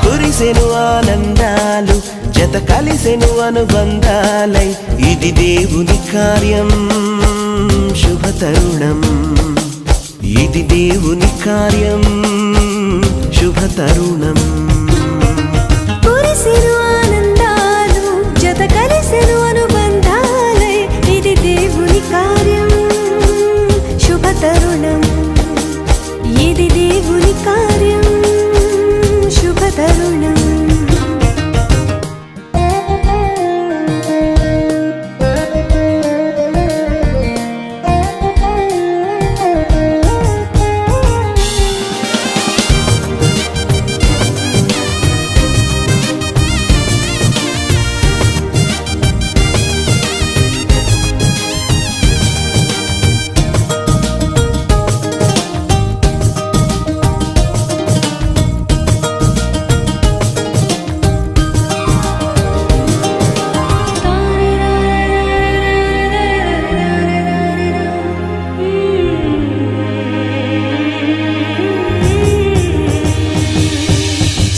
కురిసెను ఆనందాలు జత కలిసెను అనుబంధాలై, ఇది దేవుని కార్యం శుభ తరుణం. ఇది దేవుని కార్యం శుభ తరుణం. కురిసెను ఆనందాలు జత కలిసెను అనుబంధాలై, ఇది దేవుని కార్యం శుభ తరుణం. ఇది దేవుని కార్యం శుభ తరుణం.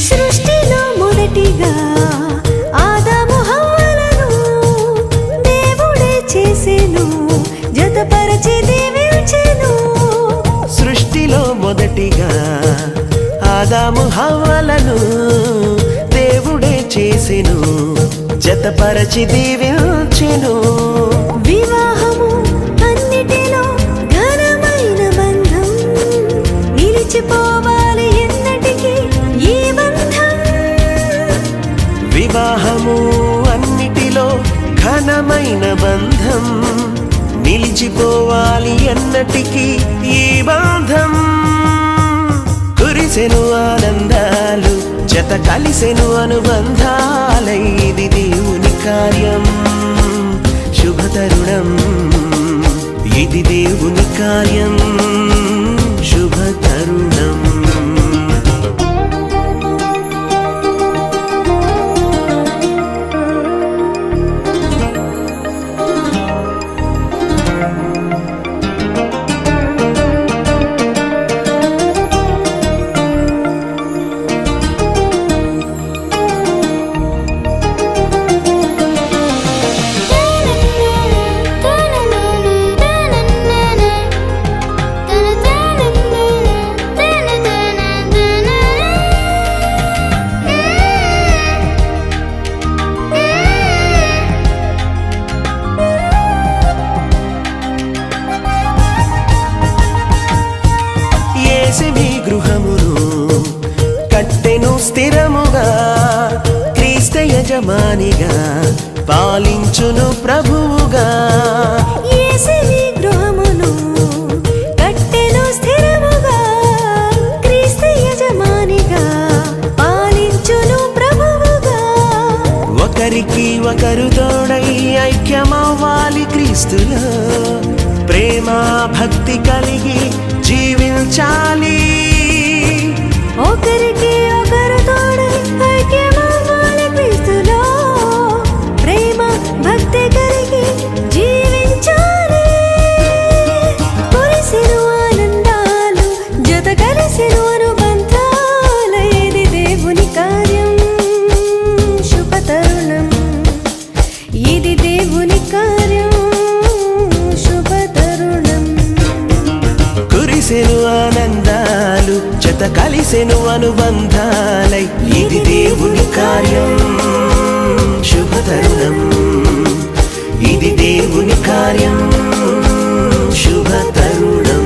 సృష్టిలో మొదటిగా ఆదాము హవ్వలను దేవుడే చేసెను, జతపరచి దీవించెను. సృష్టిలో మొదటిగా ఆదాము హవ్వలను దేవుడే చేసెను, జతపరచి దీవించెను. వివాహము అన్నిటిలో ఘనమైన బంధం, నిలిచిపోవాలి ఎన్నటికీ ఈ బంధం. వివాహము అన్నిటిలో ఘనమైన బంధం, నిలిచిపోవాలి ఎన్నటికీ ఈ బంధం. కురిసెను ఆనందాలు జత కలిసెను అనుబంధాలై, ఇది దేవుని కార్యం శుభ తరుణం. ఇది దేవుని కార్యం శుభ తరుణం. తన స్థిరముగా క్రీస్తు యజమానిగా పాలించును ప్రభువుగా. యేసుని గృహమును కట్టెను స్థిరముగా క్రీస్తు యజమానిగా పాలించును ప్రభువుగా. ఒకరికి ఒకరు తోడై ఐక్యమవ్వాలి క్రీస్తులో, ప్రేమ భక్తి కలిగి జీవించాలి. ఒకరికి ఒకరు తోడై ఐక్యమవ్వాలి క్రీస్తులో, ప్రేమ భక్తి కలిగి జీవించాలి. కురిసెను ఆనందాలు జత కలిసెను అనుబంధాలు, ఇది దేవుని కార్యం శుభ తరుణం, ఇది దేవుని కార్యం శుభ తరుణం. కురిసెను ఆనందాలు జత కలిసెను అనుబంధాలై, ఇది దేవుని కార్యం శుభ తరుణం, ఇది దేవుని కార్యం శుభ తరుణం.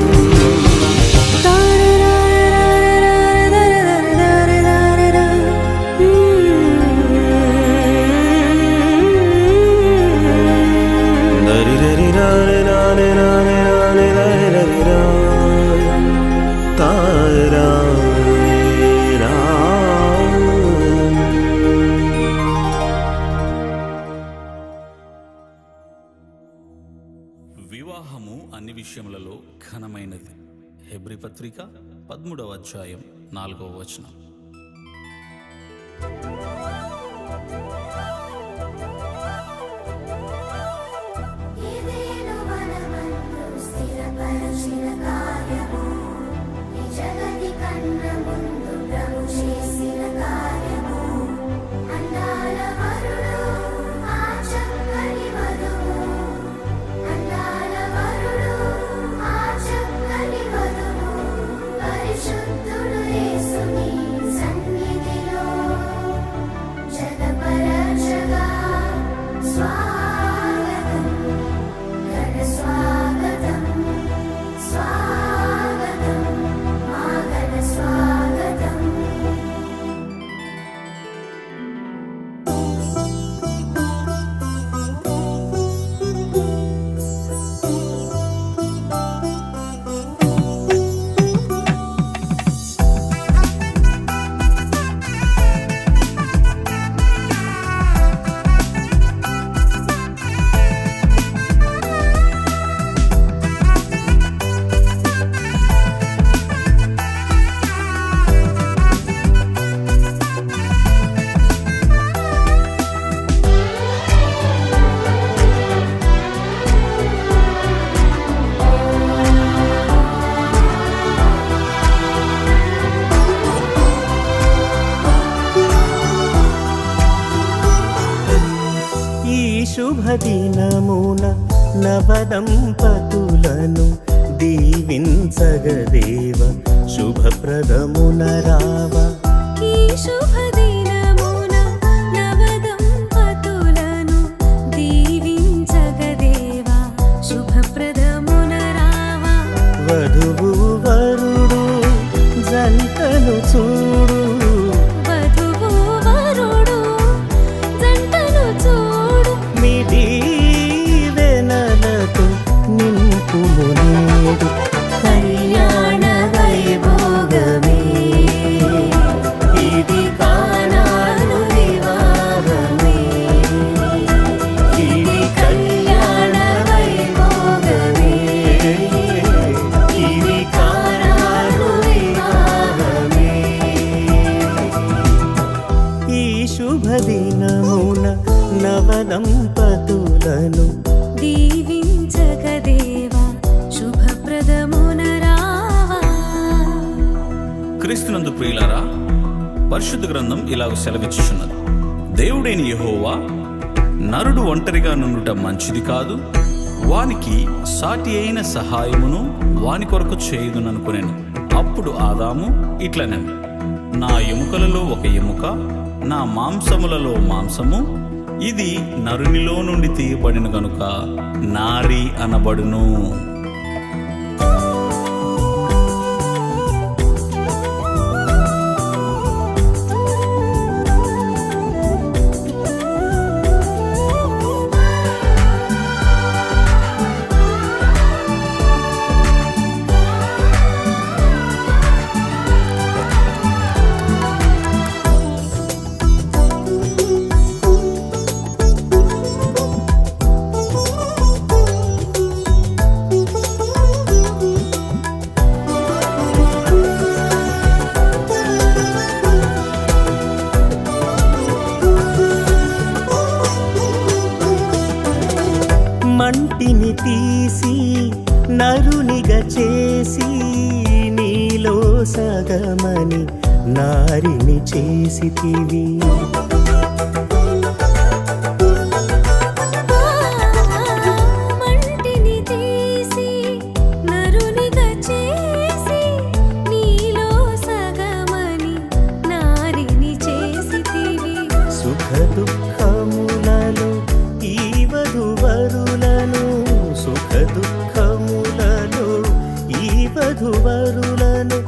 వివాహము అన్ని విషయములలో ఘనమైనది. హెబ్రీ పత్రిక 13వ అధ్యాయం 4వ వచనం. శుభదినమున నవదంపతులను దీవించగదేవ శుభప్రదమున రావ. ఈ శుభదినమున నవదంపతులను దీవించగదేవ శుభప్రదమున రావ. వధువు వరుడు జంటను చూడు, వధువు వరుడు జంటను చూడు, మీ దీవెనలతో నింపుము నేడు కళ్యాణ వైభోగమే. ఇది కానాను వివాహమే, ఇది కళ్యాణ వైభోగమే, ఇది కానాను వివాహమే. ఈ శుభదినమున నవదంపతులను దీవించగదేవా శుభప్రదమున రావా. క్రీస్తునందు ప్రియులారా, పరిశుద్ధ గ్రంథం ఇలాగ సెలవిచ్చుచున్నది. దేవుడైన యెహోవా నరుడు ఒంటరిగా నుండుట మంచిది కాదు, వానికి సాటి అయిన సహాయమును వాని కొరకు చేయుదుననుకొనెను. అప్పుడు ఆదాము ఇట్లనెను, నా ఎముకలలో ఒక ఎముక, నా మాంసములలో మాంసము, ఇది నరునిలో నుండి తీయబడిన గనుక నారి అనబడును. మంటిని తీసి నరునిగా చేసి నీలో సగమని నారిని చేసితివి. మంటిని తీసి నరునిగా చేసి నీలో సగమని నారిని చేసితివి. సుఖ దుఃఖములలో ఈ వధువరులను, సుఖ దుఃఖములలో ఈ వధువరులను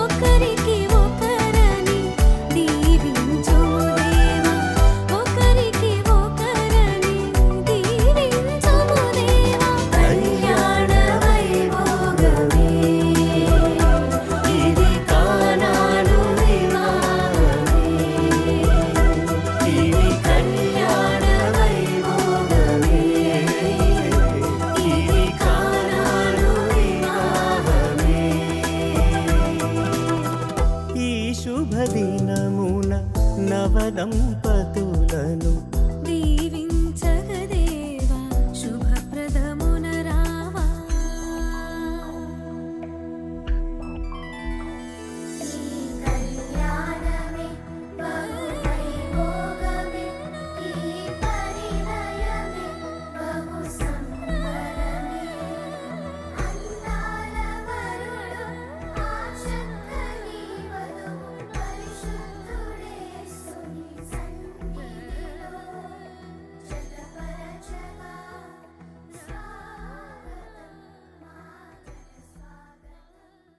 ఒకరికి ఒకరని దీవించుము దేవా, ఒకరికి ఒకరని దీవించుము దేవా. కళ్యాణ వైభోగమే ఇది కానాను వివాహమే, ఇది కళ్యాణ వైభోగమే ఇది కానాను వివాహమే. ఈ శుభదినమున నవదంపతులను